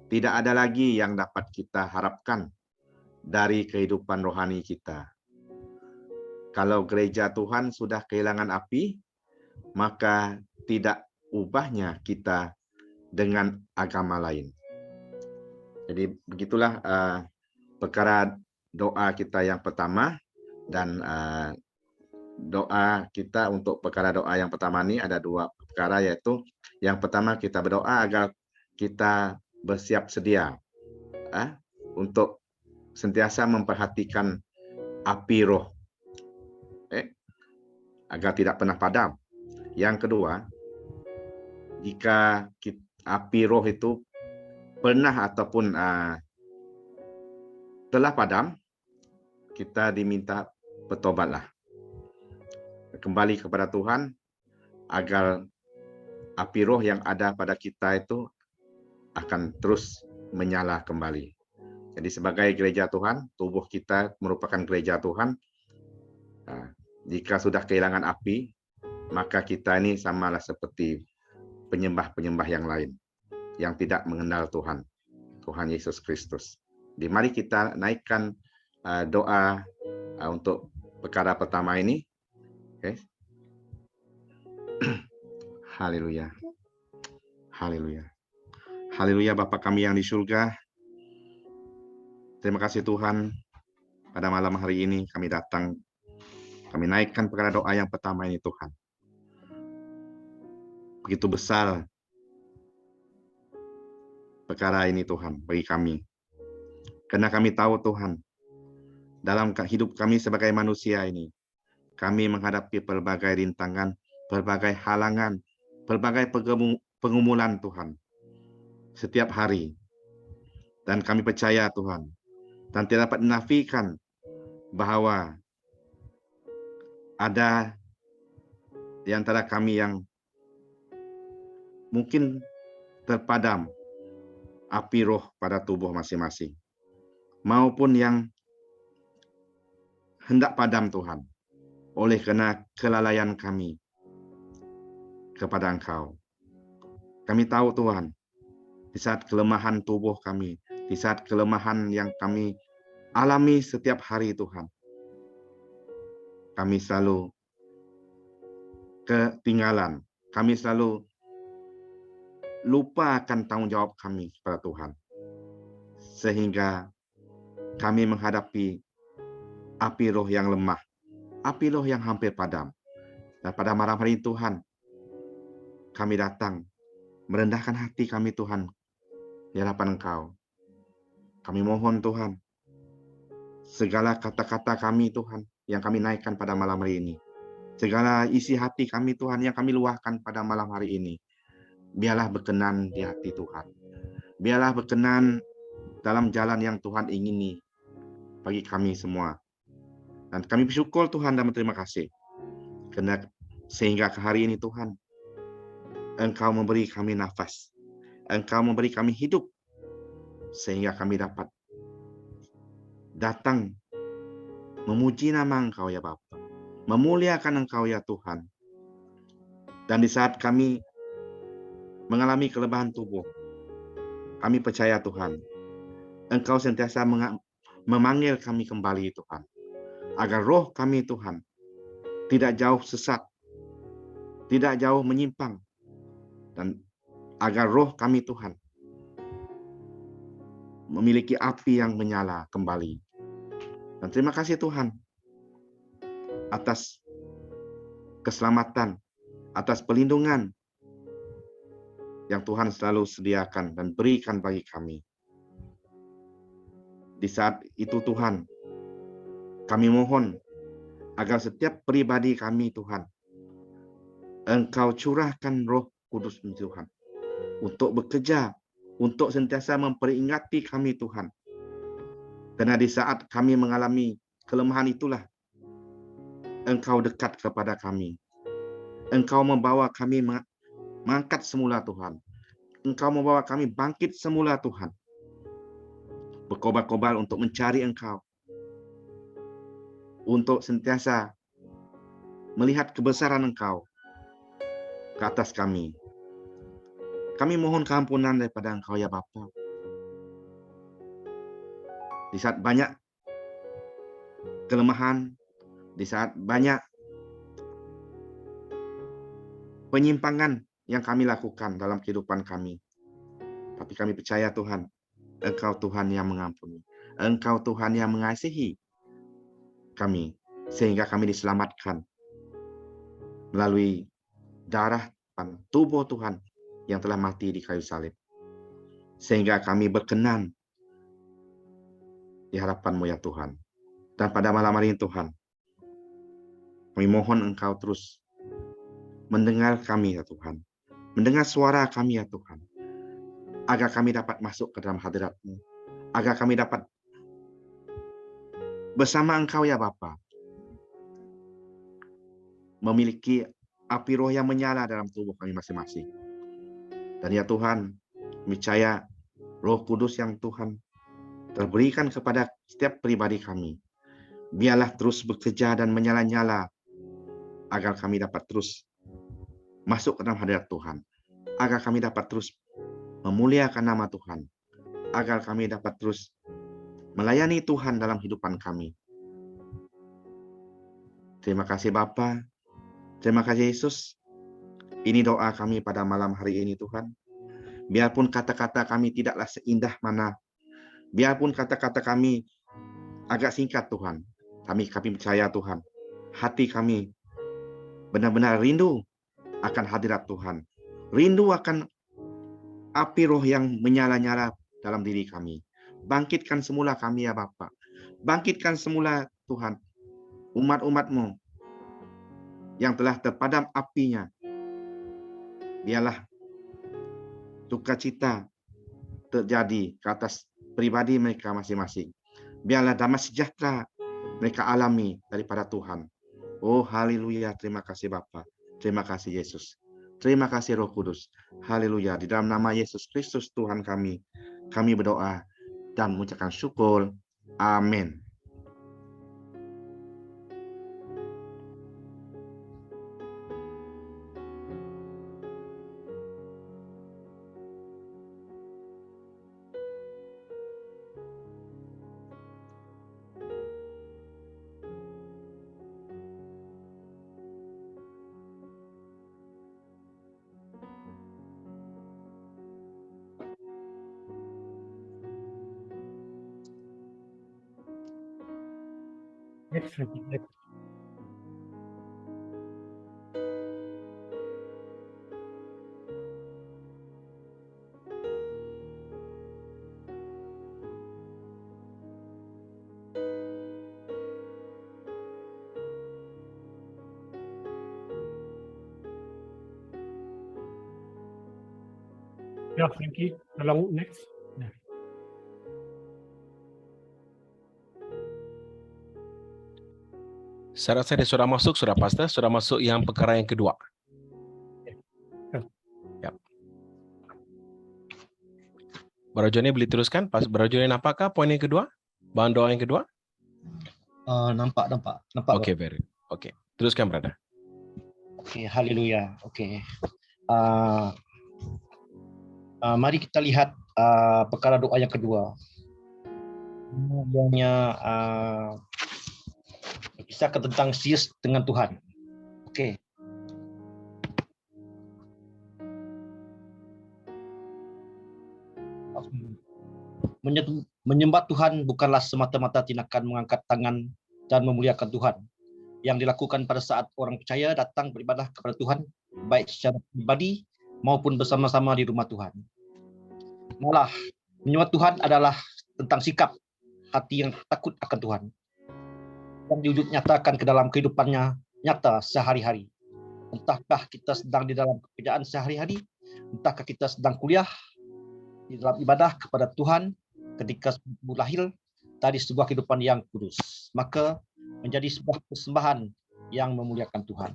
tidak ada lagi yang dapat kita harapkan dari kehidupan rohani kita. Kalau gereja Tuhan sudah kehilangan api, maka tidak ubahnya kita dengan agama lain. Jadi begitulah perkara doa kita yang pertama, dan doa kita untuk perkara doa yang pertama ini ada dua perkara, yaitu yang pertama kita berdoa agar kita bersiap sedia untuk sentiasa memperhatikan api roh agar tidak pernah padam. Yang kedua, jika api roh itu pernah ataupun telah padam, kita diminta bertobatlah, kembali kepada Tuhan agar api roh yang ada pada kita itu akan terus menyala kembali. Jadi sebagai gereja Tuhan, tubuh kita merupakan gereja Tuhan. Jika sudah kehilangan api, maka kita ini samalah seperti penyembah-penyembah yang lain yang tidak mengenal Tuhan Yesus Kristus. Jadi mari kita naikkan doa untuk perkara pertama ini. Okay. Haleluya. Haleluya. Haleluya, Bapa kami yang di surga. Terima kasih Tuhan, pada malam hari ini kami datang, kami naikkan perkara doa yang pertama ini Tuhan. Begitu besar perkara ini Tuhan bagi kami. Karena kami tahu Tuhan, dalam hidup kami sebagai manusia ini, kami menghadapi berbagai rintangan, berbagai halangan, berbagai pengumulan Tuhan setiap hari. Dan kami percaya Tuhan, dan tidak dapat menafikan bahwa ada di antara kami yang mungkin terpadam api roh pada tubuh masing-masing, maupun yang hendak padam Tuhan, oleh karena kelalaian kami kepada Engkau. Kami tahu Tuhan, di saat kelemahan tubuh kami, di saat kelemahan yang kami alami setiap hari Tuhan, kami selalu ketinggalan, kami selalu lupa akan tanggung jawab kami kepada Tuhan, sehingga kami menghadapi api roh yang lemah, api roh yang hampir padam. Dan pada malam hari Tuhan, kami datang merendahkan hati kami Tuhan di hadapan Engkau. Kami mohon Tuhan, segala kata-kata kami Tuhan yang kami naikkan pada malam hari ini, segala isi hati kami Tuhan yang kami luahkan pada malam hari ini, biarlah berkenan di hati Tuhan. Biarlah berkenan dalam jalan yang Tuhan ingini bagi kami semua. Dan kami bersyukur Tuhan dan berterima kasih, karena sehingga ke hari ini Tuhan, Engkau memberi kami nafas, Engkau memberi kami hidup, sehingga kami dapat datang memuji nama Engkau ya Bapa, memuliakan Engkau ya Tuhan. Dan di saat kami mengalami kelemahan tubuh, kami percaya Tuhan, Engkau sentiasa memanggil kami kembali Tuhan, agar roh kami Tuhan tidak jauh sesat, tidak jauh menyimpang, dan agar roh kami Tuhan memiliki api yang menyala kembali. Dan terima kasih Tuhan atas keselamatan, atas perlindungan yang Tuhan selalu sediakan dan berikan bagi kami. Di saat itu Tuhan, kami mohon agar setiap pribadi kami Tuhan, Engkau curahkan Roh Kudus Tuhan untuk bekerja, untuk sentiasa memperingati kami Tuhan. Karena di saat kami mengalami kelemahan itulah Engkau dekat kepada kami. Engkau membawa kami mengangkat semula Tuhan. Engkau membawa kami bangkit semula Tuhan. Berkobar-kobar untuk mencari Engkau. Untuk sentiasa melihat kebesaran Engkau ke atas kami. Kami mohon keampunan daripada Engkau ya Bapa. Di saat banyak kelemahan, di saat banyak penyimpangan yang kami lakukan dalam kehidupan kami. Tapi kami percaya Tuhan, Engkau Tuhan yang mengampuni. Engkau Tuhan yang mengasihi kami, sehingga kami diselamatkan melalui darah dan tubuh Tuhan yang telah mati di kayu salib. Sehingga kami berkenan di hadapan-Mu ya Tuhan. Dan pada malam hari ini Tuhan, kami mohon Engkau terus mendengar kami ya Tuhan. Mendengar suara kami ya Tuhan. Agar kami dapat masuk ke dalam hadirat-Mu. Agar kami dapat bersama Engkau ya Bapa, memiliki api roh yang menyala dalam tubuh kami masing-masing. Dan ya Tuhan, kami percaya Roh Kudus yang Tuhan terberikan kepada setiap pribadi kami, biarlah terus bekerja dan menyala-nyala, agar kami dapat terus masuk ke dalam hadirat Tuhan, agar kami dapat terus memuliakan nama Tuhan, agar kami dapat terus melayani Tuhan dalam kehidupan kami. Terima kasih Bapa, terima kasih Yesus. Ini doa kami pada malam hari ini Tuhan. Biarpun kata-kata kami tidaklah seindah mana, biarpun kata-kata kami agak singkat Tuhan, kami percaya Tuhan, hati kami benar-benar rindu akan hadirat Tuhan. Rindu akan api roh yang menyala-nyala dalam diri kami. Bangkitkan semula kami ya Bapa. Bangkitkan semula Tuhan umat-umat-Mu yang telah terpadam apinya. Biarlah sukacita terjadi ke atas pribadi mereka masing-masing. Biarlah damai sejahtera mereka alami daripada Tuhan. Oh haleluya, terima kasih Bapa. Terima kasih Yesus. Terima kasih Roh Kudus. Haleluya. Di dalam nama Yesus Kristus Tuhan kami berdoa dan mengucapkan syukur. Amin. Next, Frankie. Next. Ya, Frankie, tolong next. Ya. Saya rasa dia sudah masuk, sudah Pastor, sudah masuk yang perkara yang kedua. Ya. Brother Johnny boleh teruskan? Brother Johnny, apakah poin yang kedua? Bahan doa yang kedua? Nampak. Okey, very. Okey. Teruskan, brother. Okey, haleluya. Okey. Mari kita lihat perkara doa yang kedua. Ianya kisahkan tentang serius dengan Tuhan. Okey. Menyembah Tuhan bukanlah semata-mata tindakan mengangkat tangan dan memuliakan Tuhan yang dilakukan pada saat orang percaya datang beribadah kepada Tuhan, baik secara pribadi maupun bersama-sama di rumah Tuhan. Malah, menyembah Tuhan adalah tentang sikap hati yang takut akan Tuhan, yang diwujud nyatakan ke dalam kehidupannya nyata sehari-hari. Entahkah kita sedang di dalam pekerjaan sehari-hari, entahkah kita sedang kuliah, di dalam ibadah kepada Tuhan, ketika lahir dari sebuah kehidupan yang kudus, maka menjadi sebuah persembahan yang memuliakan Tuhan.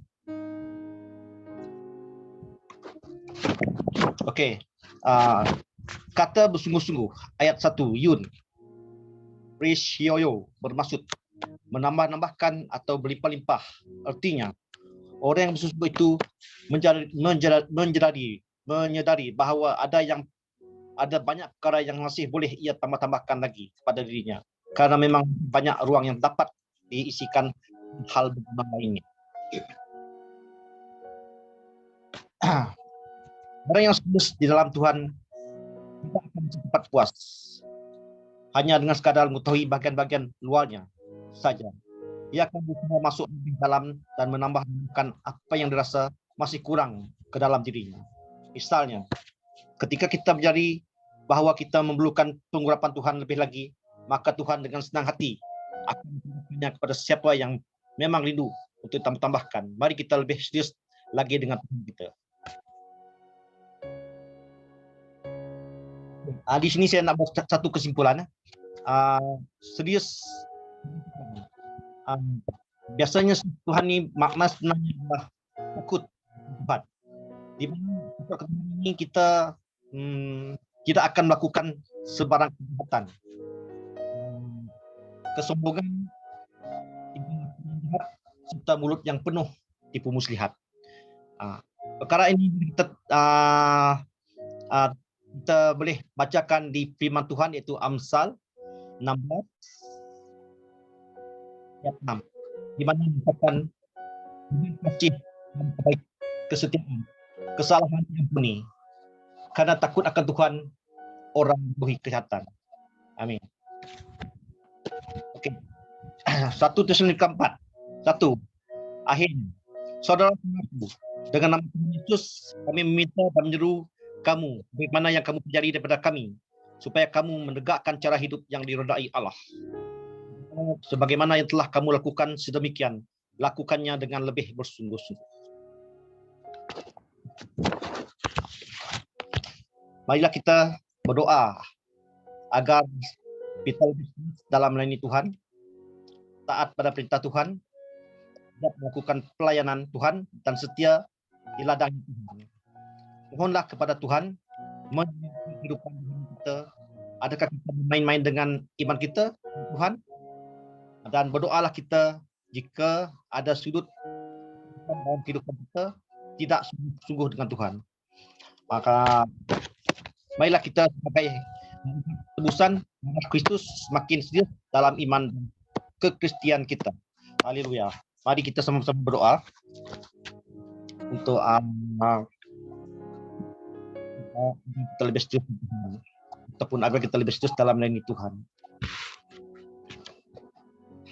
Okey, kata bersungguh-sungguh, ayat 1, Yun, Risyoyo, bermaksud menambah-nambahkan atau berlimpah-limpah. Artinya, orang yang bersungguh itu menyadari bahawa ada banyak perkara yang masih boleh ia tambah-tambahkan lagi kepada dirinya, karena memang banyak ruang yang dapat diisikan hal berguna lainnya. Orang yang serius di dalam Tuhan tidak akan cepat puas hanya dengan sekadar mengetahui bagian-bagian luarnya saja. Ia akan berusaha masuk lebih dalam dan menambahkan apa yang dirasa masih kurang ke dalam dirinya. Misalnya, ketika kita mencari bahawa kita memerlukan pengurapan Tuhan lebih lagi, maka Tuhan dengan senang hati akan memberikannya kepada siapa yang memang rindu untuk tambahkan. Mari kita lebih serius lagi dengan Tuhan kita. Di sini saya nak buat satu kesimpulan. Serius. Biasanya Tuhan ni makna sebenarnya adalah takut Tuhan. Di mana ini kita tidak akan melakukan sebarang kejahatan, kesombongan, serta mulut yang penuh tipu muslihat. Perkara ini kita boleh bacakan di firman Tuhan, iaitu Amsal 16 ayat 6, di mana dikatakan dengan kasih dan baik kesetiaan, kesalahan diampuni, karena takut akan Tuhan orang beri kesehatan. Amin. Okey. 1 Tesalonika 4. 1. Akhirnya, saudara-saudaraku, dengan nama Tuhan Yesus, kami meminta dan menyeru kamu, bagaimana yang kamu pelajari daripada kami, supaya kamu menegakkan cara hidup yang diredai Allah. Sebagaimana yang telah kamu lakukan sedemikian, lakukannya dengan lebih bersungguh-sungguh. Marilah kita berdoa agar kita lebih dalam melayani Tuhan, taat pada perintah Tuhan, dapat melakukan pelayanan Tuhan, dan setia di ladang Tuhan. Mohonlah kepada Tuhan menjaga kehidupan kita. Adakah kita main-main dengan iman kita, Tuhan? Dan berdoalah kita jika ada sudut dalam kehidupan kita tidak sungguh-sungguh dengan Tuhan. Maka marilah kita sebagai tebusan Kristus semakin serius dalam iman kekristian kita. Haleluya. Mari kita sama-sama berdoa untuk kita lebih serius ataupun agar kita lebih serius dalam melayani Tuhan.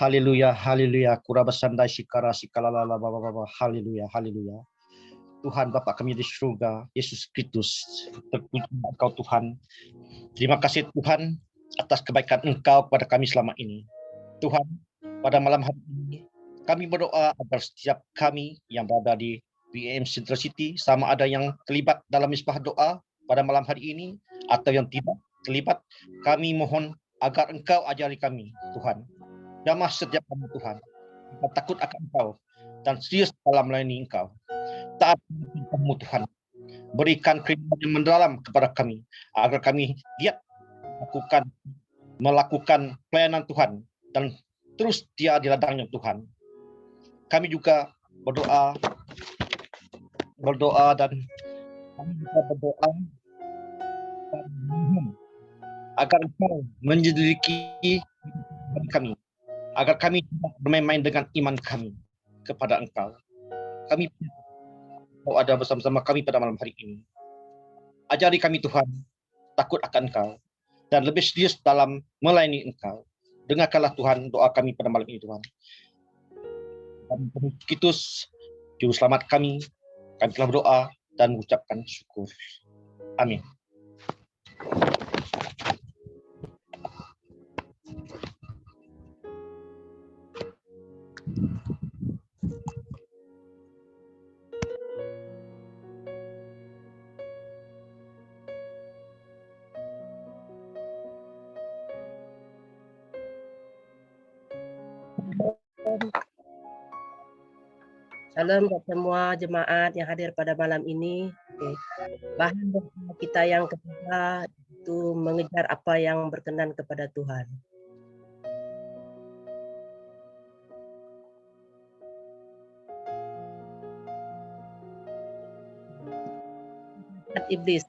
Haleluya, haleluya. Kurabasandai shikara shikalala baba. Haleluya, haleluya. Tuhan Bapa kami di surga, Yesus Kristus, terpuji Engkau Tuhan. Terima kasih Tuhan atas kebaikan Engkau kepada kami selama ini. Tuhan, pada malam hari ini kami berdoa agar setiap kami yang berada di BM Central City, sama ada yang terlibat dalam misbah doa pada malam hari ini atau yang tidak terlibat, kami mohon agar Engkau ajari kami, Tuhan. Jamah setiap kami, Tuhan. Kita takut akan Engkau dan serius dalam melayani Engkau. Taat kamu, Tuhan. Berikan kerinduan yang mendalam kepada kami agar kami giat melakukan pelayanan Tuhan dan terus setia di ladangnya Tuhan. Kami juga berdoa dan kami juga berdoa agar Engkau menyelidiki kami, agar kami tidak bermain-main dengan iman kami kepada Engkau. Kami Engkau ada bersama-sama kami pada malam hari ini. Ajari kami Tuhan, takut akan Engkau, dan lebih serius dalam melayani Engkau. Dengarkanlah Tuhan doa kami pada malam ini Tuhan. Dan Kristus, Juru Selamat kami telah berdoa dan mengucapkan syukur. Amin. Shalom buat semua jemaat yang hadir pada malam ini. Bahan doa kita yang ketiga itu mengejar apa yang berkenan kepada Tuhan. Iblis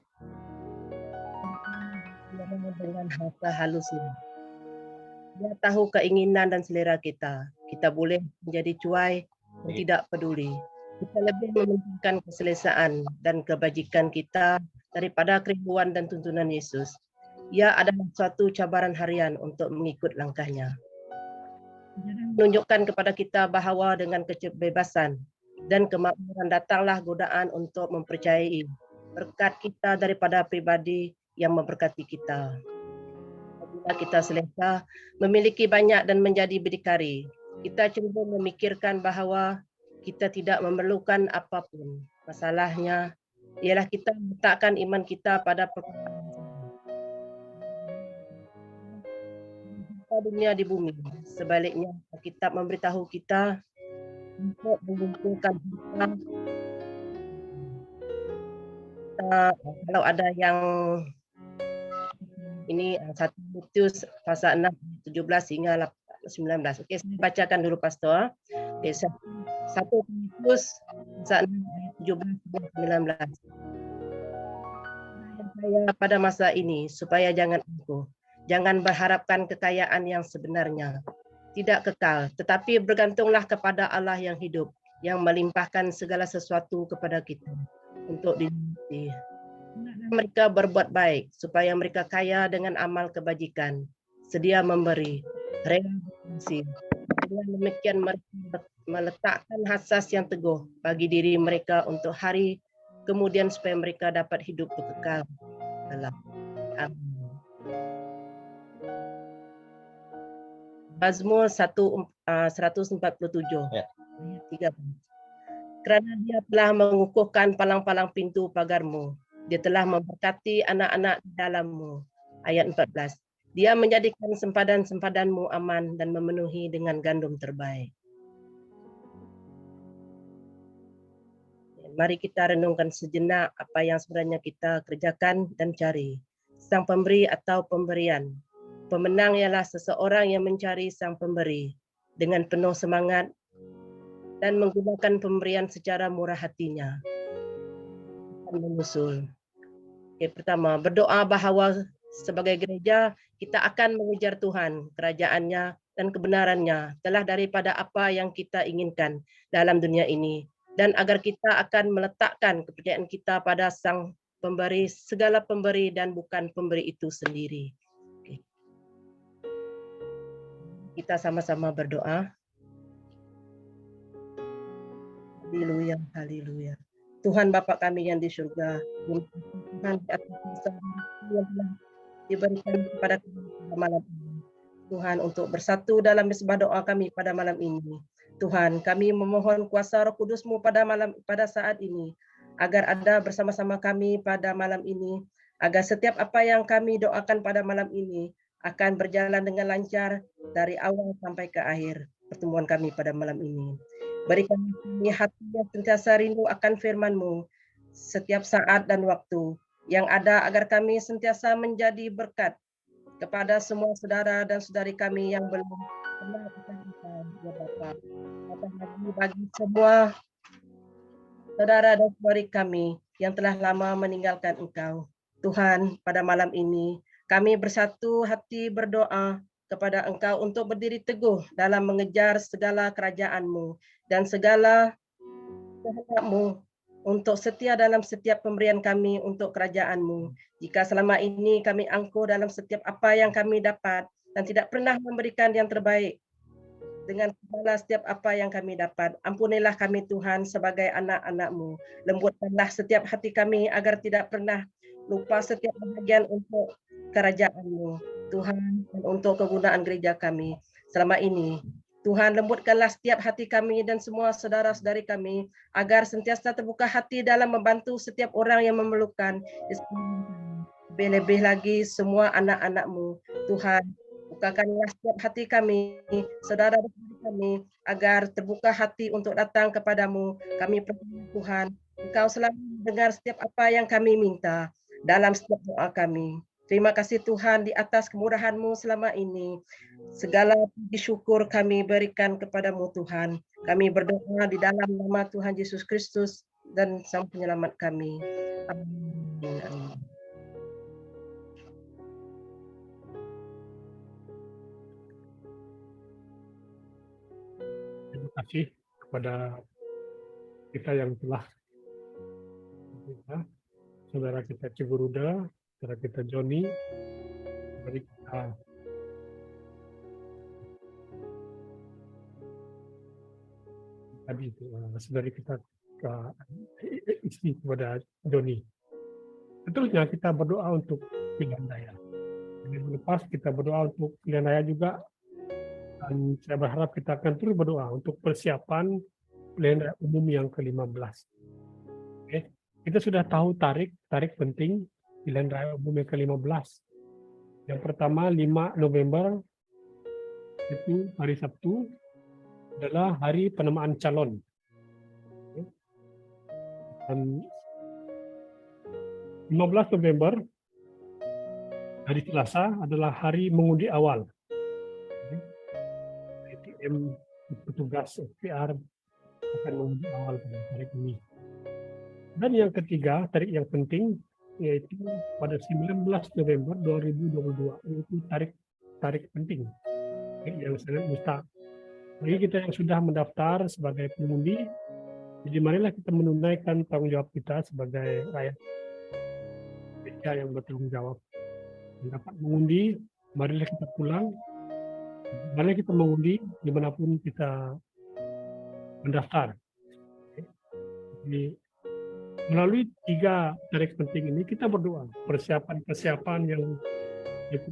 dengan bahasa halusnya. Dia tahu keinginan dan selera kita. Kita boleh menjadi cuai dan tidak peduli. Kita lebih mementingkan keselesaan dan kebajikan kita daripada kerinduan dan tuntunan Yesus. Ia adalah suatu cabaran harian untuk mengikut langkahnya. Menunjukkan kepada kita bahawa dengan kebebasan dan kemakmuran datanglah godaan untuk mempercayai berkat kita daripada pribadi yang memberkati kita. Apabila kita selesa, memiliki banyak dan menjadi berdikari, kita cenderung memikirkan bahawa kita tidak memerlukan apapun. Masalahnya ialah kita meletakkan iman kita pada perkara dunia di bumi. Sebaliknya, Alkitab memberitahu kita untuk mengumpulkan harta. Kalau ada yang ini 1 Timotius pasal 6 17 hingga 19. Okey, saya bacakan dulu pastor. Okey, 1 Timotius pasal 6 17 hingga 19. Saya pada masa ini supaya jangan berharapkan kekayaan yang sebenarnya tidak kekal, tetapi bergantunglah kepada Allah yang hidup, yang melimpahkan segala sesuatu kepada kita untuk dinikmati. Mereka berbuat baik supaya mereka kaya dengan amal kebajikan, sedia memberi, rela berkongsi. Dengan demikian mereka meletakkan asas yang teguh bagi diri mereka untuk hari kemudian supaya mereka dapat hidup kekal. Amin. Mazmur 147 ayat 3. Kerana dia telah mengukuhkan palang-palang pintu pagarmu, dia telah memberkati anak-anak di dalammu. Ayat 14. Dia menjadikan sempadan-sempadanmu aman dan memenuhi dengan gandum terbaik. Mari kita renungkan sejenak apa yang sebenarnya kita kerjakan dan cari. Sang pemberi atau pemberian. Pemenang ialah seseorang yang mencari sang pemberi dengan penuh semangat dan menggunakan pemberian secara murah hatinya. Menyusul. Pertama, berdoa bahawa sebagai gereja kita akan mengejar Tuhan, kerajaannya dan kebenarannya telah daripada apa yang kita inginkan dalam dunia ini, dan agar kita akan meletakkan kepercayaan kita pada Sang Pemberi, segala pemberi dan bukan pemberi itu sendiri. Kita sama-sama berdoa. Haleluya, haleluya. Tuhan Bapa kami yang di surga, Tuhan di atas yang telah diberikan kepada kami pada malam ini. Tuhan, untuk bersatu dalam mesbah doa kami pada malam ini. Tuhan, kami memohon kuasa Roh Kudus-Mu pada saat ini, agar ada bersama-sama kami pada malam ini, agar setiap apa yang kami doakan pada malam ini akan berjalan dengan lancar dari awal sampai ke akhir pertemuan kami pada malam ini. Berikan kami hati yang sentiasa rindu akan firman-Mu setiap saat dan waktu yang ada, agar kami sentiasa menjadi berkat kepada semua saudara dan saudari kami yang belum kenal kita, ya Bapa. Bagi semua saudara dan saudari kami yang telah lama meninggalkan Engkau. Tuhan, pada malam ini kami bersatu hati berdoa kepada Engkau untuk berdiri teguh dalam mengejar segala kerajaan-Mu dan segala kehendak-Mu, untuk setia dalam setiap pemberian kami untuk kerajaan-Mu. Jika selama ini kami angkuh dalam setiap apa yang kami dapat dan tidak pernah memberikan yang terbaik dengan segala setiap apa yang kami dapat, ampunilah kami Tuhan sebagai anak-anak-Mu. Lembutkanlah setiap hati kami agar tidak pernah lupa setiap bagian untuk kerajaan-Mu, Tuhan, dan untuk kegunaan gereja kami selama ini. Tuhan, lembutkanlah setiap hati kami dan semua saudara-saudari kami agar sentiasa terbuka hati dalam membantu setiap orang yang memerlukan. Lebih-lebih lagi semua anak-anak-Mu. Tuhan, bukakanlah setiap hati kami, saudara-saudari kami, agar terbuka hati untuk datang kepadamu. Kami percaya Tuhan, Engkau selalu mendengar setiap apa yang kami minta dalam setiap doa kami. Terima kasih Tuhan di atas kemurahan-Mu selama ini. Segala puji syukur kami berikan kepadamu Tuhan. Kami berdoa di dalam nama Tuhan Yesus Kristus dan Sang Penyelamat kami. Amin. Amin. Terima kasih kepada kita yang telah saudara kita Ciburuda, saudara kita Joni, mari kita tadi itu saudari kita istri kepada Joni. Betulnya kita berdoa untuk pilihan raya. Minggu lepas kita berdoa untuk pilihan raya juga, dan saya berharap kita akan terus berdoa untuk persiapan pilihan raya umum yang ke-15. Oke. Kita sudah tahu tarik penting pilihan raya umum yang ke-15. Yang pertama 5 November itu hari Sabtu adalah hari penamaan calon. Dan 15 November hari Selasa adalah hari mengundi awal. ATM petugas SPR akan mengundi awal pada hari ini. Dan yang ketiga, tarik yang penting, yaitu pada 19 November 2022, yaitu tarik penting yang sangat mustahil. Bagi kita yang sudah mendaftar sebagai pengundi, jadi marilah kita menunaikan tanggung jawab kita sebagai rakyat gereja yang bertanggung jawab. Dapat mengundi, marilah kita pulang, marilah kita mengundi dimanapun kita mendaftar. Jadi, melalui 3 tarik penting ini kita berdoa persiapan-persiapan yang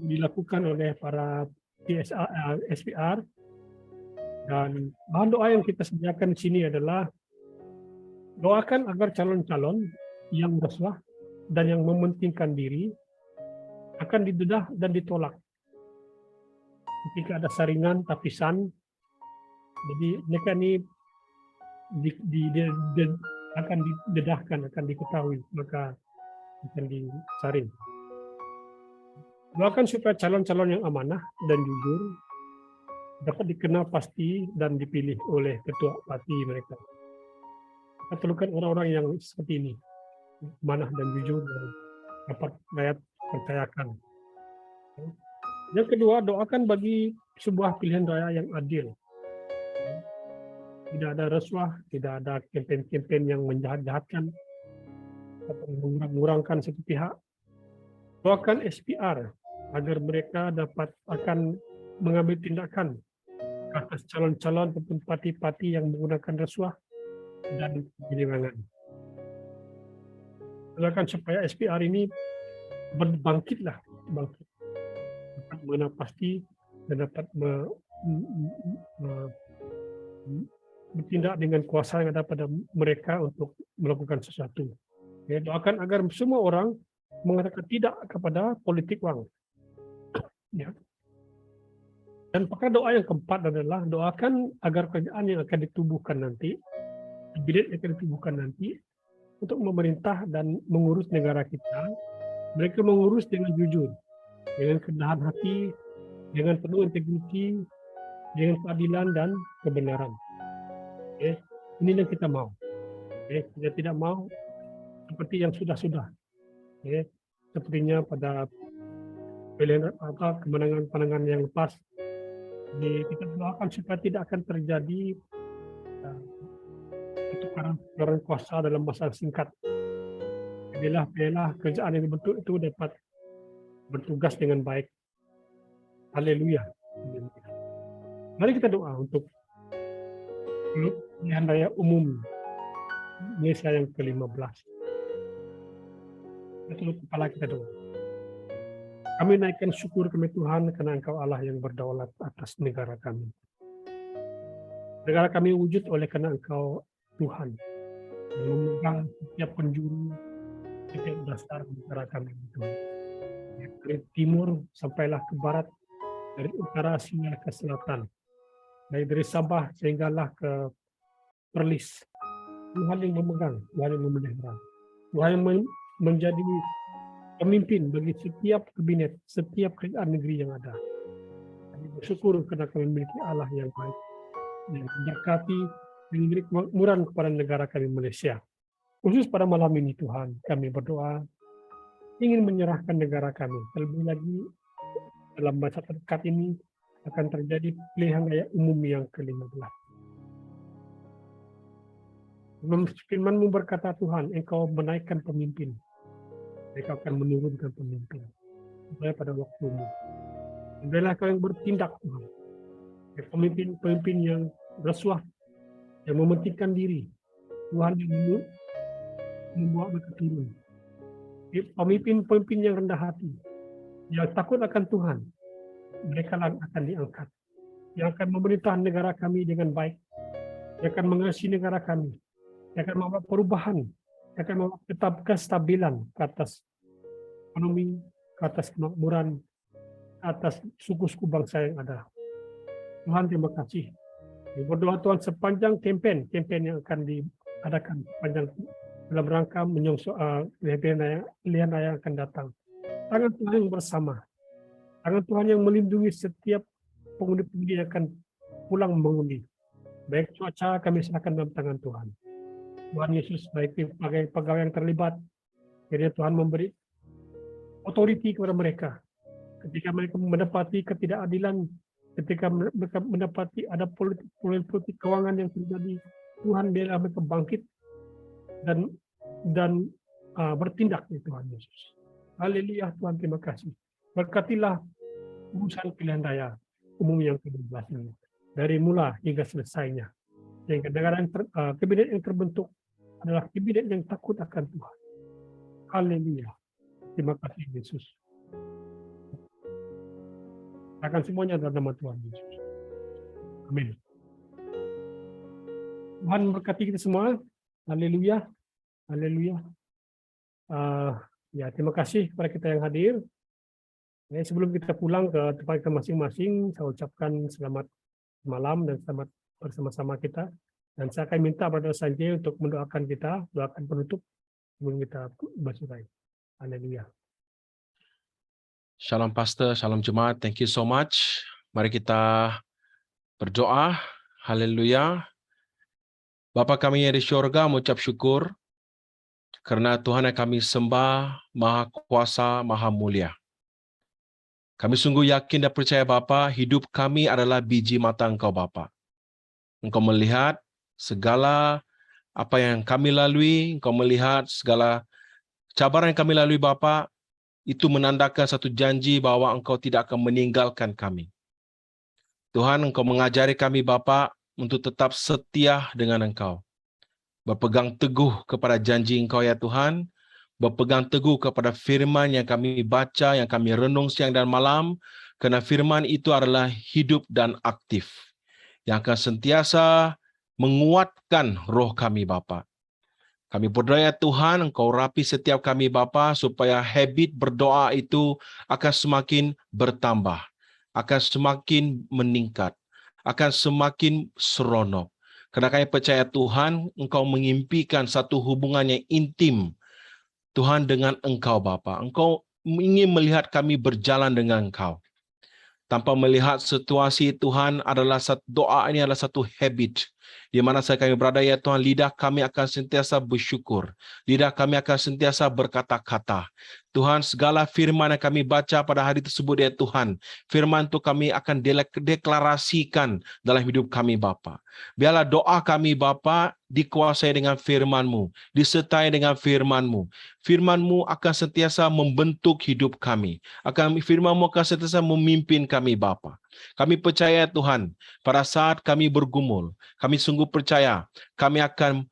dilakukan oleh para SPR. Dan bahan doa yang kita sediakan di sini adalah doakan agar calon-calon yang bersuah dan yang mementingkan diri akan didedah dan ditolak. Ketika ada saringan, tapisan, jadi mereka ini akan didedahkan, akan diketahui, maka akan disaring. Doakan supaya calon-calon yang amanah dan jujur dapat dikenal pasti dan dipilih oleh ketua parti mereka. Kita perlukan orang-orang yang seperti ini, amanah dan jujur, dan dapat rakyat percayakan. Yang kedua, doakan bagi sebuah pilihan raya yang adil. Tidak ada rasuah, tidak ada kampanye-kampanye yang menjahat-jahatkan atau mengurang-urangkan satu pihak. Doakan SPR agar mereka akan mengambil tindakan atas calon-calon ataupun parti-parti yang menggunakan rasuah dan penyimpangan. Doakan supaya SPR ini bangkit, dapat mengenal pasti dan dapat bertindak dengan kuasa yang ada pada mereka untuk melakukan sesuatu. Ya, doakan agar semua orang mengatakan tidak kepada politik uang. Ya. Dan pakai doa yang keempat adalah doakan agar kerajaan yang akan ditubuhkan nanti, kabinet yang akan ditubuhkan nanti, untuk memerintah dan mengurus negara kita, mereka mengurus dengan jujur, dengan kerendahan hati, dengan penuh integriti, dengan keadilan dan kebenaran. Okay. Ini yang kita mau. Okay. Kita tidak mau seperti yang sudah-sudah. Okay. Sepertinya pada pilihan kemenangan yang lepas, kita doakan supaya tidak akan terjadi pertukaran kuasa dalam masa singkat. Bila kerjaan yang dibentuk itu dapat bertugas dengan baik. Haleluya. Mari kita doa untuk pilihan raya umum Indonesia yang ke-15. Tutup kepala kita doa. Kami naikkan syukur kami Tuhan karena Engkau Allah yang berdaulat atas negara kami. Negara kami wujud oleh karena Engkau Tuhan yang memegang setiap penjuru, setiap dasar negara kami Tuhan. Dari timur sampailah ke barat, dari utara hingga ke selatan, dari Sabah sehinggalah ke Perlis. Tuhan yang memegang, Tuhan yang memelihara, Tuhan yang menjadi pemimpin bagi setiap kabinet, setiap kerajaan negeri yang ada. Kami bersyukur karena kami memiliki Allah yang baik, yang memberkati, yang memberi kemakmuran kepada negara kami Malaysia. Khusus pada malam ini Tuhan, kami berdoa ingin menyerahkan negara kami. Terlebih lagi dalam masa terdekat ini akan terjadi pilihan raya umum yang ke-15. Firman-Mu berkata Tuhan, Engkau menaikkan pemimpin. Engkau akan menurunkan pemimpin. Supaya pada waktumu. Adalah Engkau yang bertindak Tuhan. Pemimpin-pemimpin yang rasuah, yang mementingkan diri. Tuhan yang membawa mereka turun. Pemimpin-pemimpin yang rendah hati, yang takut akan Tuhan, mereka akan diangkat. Yang akan memerintah negara kami dengan baik, yang akan mengasihi negara kami, yang akan membawa perubahan, yang akan membawa kestabilan ke atas ekonomi, ke atas kemakmuran, ke atas suku-suku bangsa yang ada. Tuhan, terima kasih. Berdoa Tuhan sepanjang kampanye yang akan diadakan sepanjang dalam rangka menyongsong pilihan raya yang akan datang. Tangan Tuhan yang bersama. Tangan Tuhan yang melindungi setiap pengundi-pengundi yang akan pulang mengundi. Baik cuaca kami serahkan dalam tangan Tuhan. Tuhan Yesus, baik pegawai yang terlibat, kiranya Tuhan memberi otoriti kepada mereka. Ketika mereka mendapati ketidakadilan, ketika mereka mendapati ada politik keuangan yang terjadi, Tuhan biarlah mereka bangkit dan bertindak di Tuhan Yesus. Haleluya Tuhan, terima kasih. Berkatilah urusan pilihan raya umum yang ke-12 ini. Dari mula hingga selesainya. Sehingga kabinet yang terbentuk adalah kabinet yang takut akan Tuhan. Haleluya. Terima kasih Yesus. Akan semuanya dalam nama Tuhan Yesus. Amin. Tuhan berkati kita semua. Haleluya. Haleluya. Ya, terima kasih kepada kita yang hadir. Sebelum kita pulang ke tempat kita masing-masing, saya ucapkan selamat malam dan selamat bersama-sama kita. Dan saya akan minta pada Sanjay untuk mendoakan kita, doakan penutup sebelum kita bersurai. Haleluya. Shalom Pastor, Shalom Jemaat. Thank you so much. Mari kita berdoa. Haleluya. Bapa kami yang di syurga, mengucap syukur karena Tuhan yang kami sembah Maha Kuasa, Maha Mulia. Kami sungguh yakin dan percaya Bapa, hidup kami adalah biji mata Engkau Bapa. Engkau melihat segala apa yang kami lalui, Engkau melihat segala cabaran yang kami lalui Bapa, itu menandakan satu janji bahwa Engkau tidak akan meninggalkan kami. Tuhan, Engkau mengajari kami Bapa untuk tetap setia dengan Engkau. Berpegang teguh kepada janji Engkau ya Tuhan, berpegang teguh kepada firman yang kami baca, yang kami renung siang dan malam, karena firman itu adalah hidup dan aktif, yang akan sentiasa menguatkan roh kami Bapa. Kami berdoa ya Tuhan, Engkau rapi setiap kami Bapa, supaya habit berdoa itu akan semakin bertambah, akan semakin meningkat, akan semakin seronok. Karena kami percaya Tuhan, Engkau mengimpikan satu hubungan yang intim Tuhan dengan Engkau Bapa. Engkau ingin melihat kami berjalan dengan Engkau. Tanpa melihat situasi Tuhan adalah doa ini adalah satu habit. Di mana saya kami berada ya Tuhan, lidah kami akan sentiasa bersyukur. Lidah kami akan sentiasa berkata-kata. Tuhan, segala firman yang kami baca pada hari tersebut ya Tuhan, firman itu kami akan deklarasikan dalam hidup kami Bapa. Biarlah doa kami Bapa dikuasai dengan firman-Mu, disertai dengan firman-Mu. Firman-Mu akan sentiasa membentuk hidup kami. Firman-Mu akan sentiasa memimpin kami Bapa. Kami percaya Tuhan, pada saat kami bergumul, kami sungguh percaya kami akan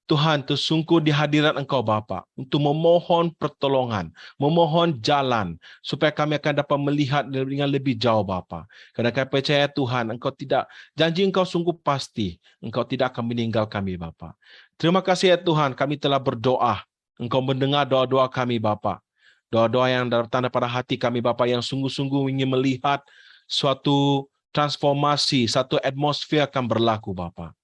Tuhan tersungkur di hadirat Engkau Bapa untuk memohon pertolongan, memohon jalan supaya kami akan dapat melihat dengan lebih jauh Bapa. Kerana kami percaya Tuhan, Engkau tidak, janji Engkau sungguh pasti, Engkau tidak akan meninggal kami Bapa. Terima kasih ya Tuhan, kami telah berdoa. Engkau mendengar doa-doa kami Bapa. Doa-doa yang datang daripada hati kami Bapa, yang sungguh-sungguh ingin melihat suatu transformasi, satu atmosfer akan berlaku Bapa.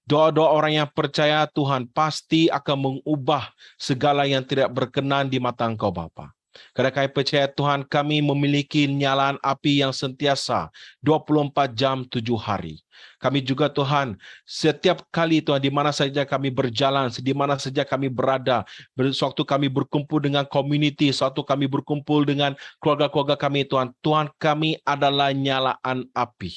Doa-doa orang yang percaya Tuhan pasti akan mengubah segala yang tidak berkenan di mata Engkau Bapa. Kerana kami percaya Tuhan, kami memiliki nyalaan api yang sentiasa 24 jam 7 hari. Kami juga Tuhan, setiap kali Tuhan, di mana saja kami berjalan, di mana saja kami berada, sewaktu kami berkumpul dengan community, sewaktu kami berkumpul dengan keluarga-keluarga kami Tuhan, Tuhan kami adalah nyalaan api.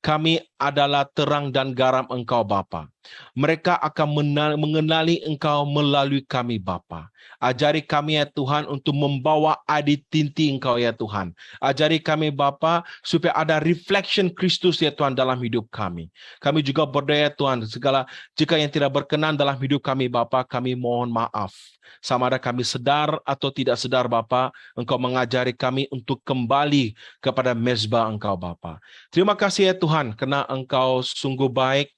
Kami adalah terang dan garam Engkau Bapa. Mereka akan mengenali Engkau melalui kami Bapa. Ajari kami ya Tuhan untuk membawa identiti Engkau ya Tuhan. Ajari kami Bapa supaya ada reflection Kristus ya Tuhan dalam hidup kami. Kami juga berdoa ya Tuhan, segala jika yang tidak berkenan dalam hidup kami Bapa, kami mohon maaf. Sama ada kami sedar atau tidak sedar Bapa, Engkau mengajari kami untuk kembali kepada mezbah Engkau Bapa. Terima kasih ya Tuhan, kerana Engkau sungguh baik.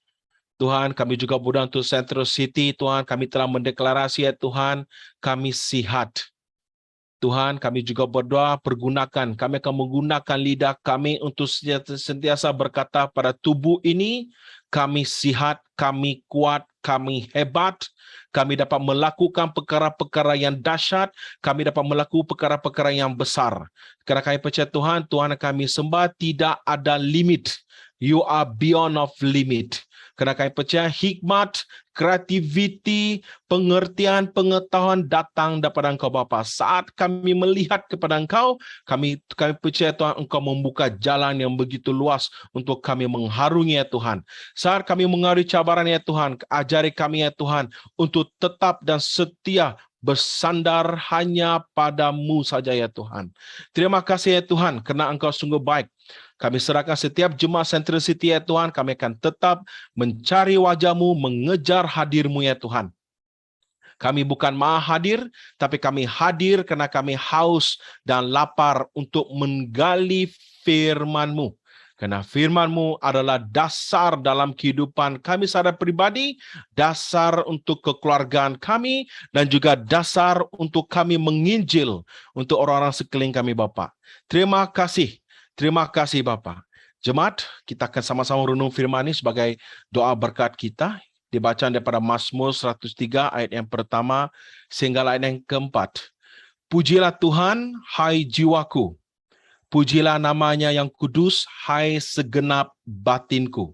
Tuhan, kami juga berdoa untuk Central City, Tuhan, kami telah mendeklarasi ya Tuhan, kami sihat. Tuhan, kami juga berdoa, kami akan menggunakan lidah kami untuk sentiasa berkata pada tubuh ini, kami sihat, kami kuat, kami hebat, kami dapat melakukan perkara-perkara yang dahsyat, kami dapat melakukan perkara-perkara yang besar. Kerana kami percaya Tuhan, Tuhan kami sembah tidak ada limit. You are beyond of limit. Kerana kami percaya hikmat, kreativiti, pengertian, pengetahuan datang daripada Engkau Bapa. Saat kami melihat kepada Engkau, kami percaya Tuhan, Engkau membuka jalan yang begitu luas untuk kami mengharungi ya Tuhan. Saat kami mengalami cabaran ya Tuhan, ajari kami ya Tuhan untuk tetap dan setia bersandar hanya padamu saja ya Tuhan. Terima kasih ya Tuhan, kerana Engkau sungguh baik. Kami serahkan setiap jemaat Central City ya Tuhan, kami akan tetap mencari wajah-Mu, mengejar hadir-Mu ya Tuhan. Kami bukan maha hadir, tapi kami hadir kerana kami haus dan lapar untuk menggali firman-Mu. Kerana firman-Mu adalah dasar dalam kehidupan kami secara pribadi, dasar untuk kekeluargaan kami, dan juga dasar untuk kami menginjil untuk orang-orang sekeliling kami Bapa. Terima kasih Bapa. Jemaat, kita akan sama-sama renung firman ini sebagai doa berkat kita. Dibacaan daripada Mazmur 103 ayat yang pertama sehingga ayat yang keempat. Pujilah Tuhan, hai jiwaku. Pujilah namanya yang kudus, hai segenap batinku.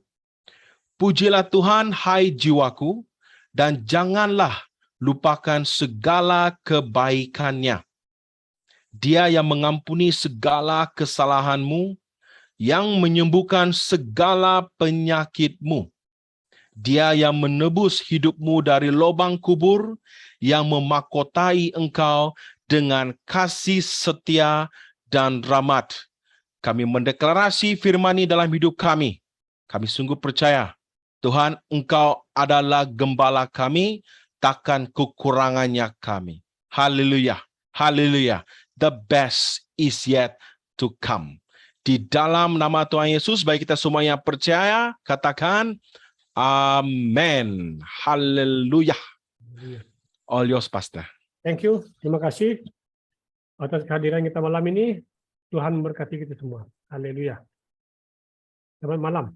Pujilah Tuhan, hai jiwaku, dan janganlah lupakan segala kebaikannya. Dia yang mengampuni segala kesalahanmu, yang menyembuhkan segala penyakitmu. Dia yang menebus hidupmu dari lubang kubur, yang memahkotai engkau dengan kasih setia dan rahmat. Kami mendeklarasi firman ini dalam hidup kami. Kami sungguh percaya, Tuhan, Engkau adalah gembala kami, takkan kekurangannya kami. Haleluya, haleluya. The best is yet to come. Di dalam nama Tuhan Yesus, bagi kita semua yang percaya, katakan, amin. Haleluya. All yours, Pastor. Thank you. Terima kasih atas kehadiran kita malam ini. Tuhan memberkati kita semua. Haleluya. Selamat malam.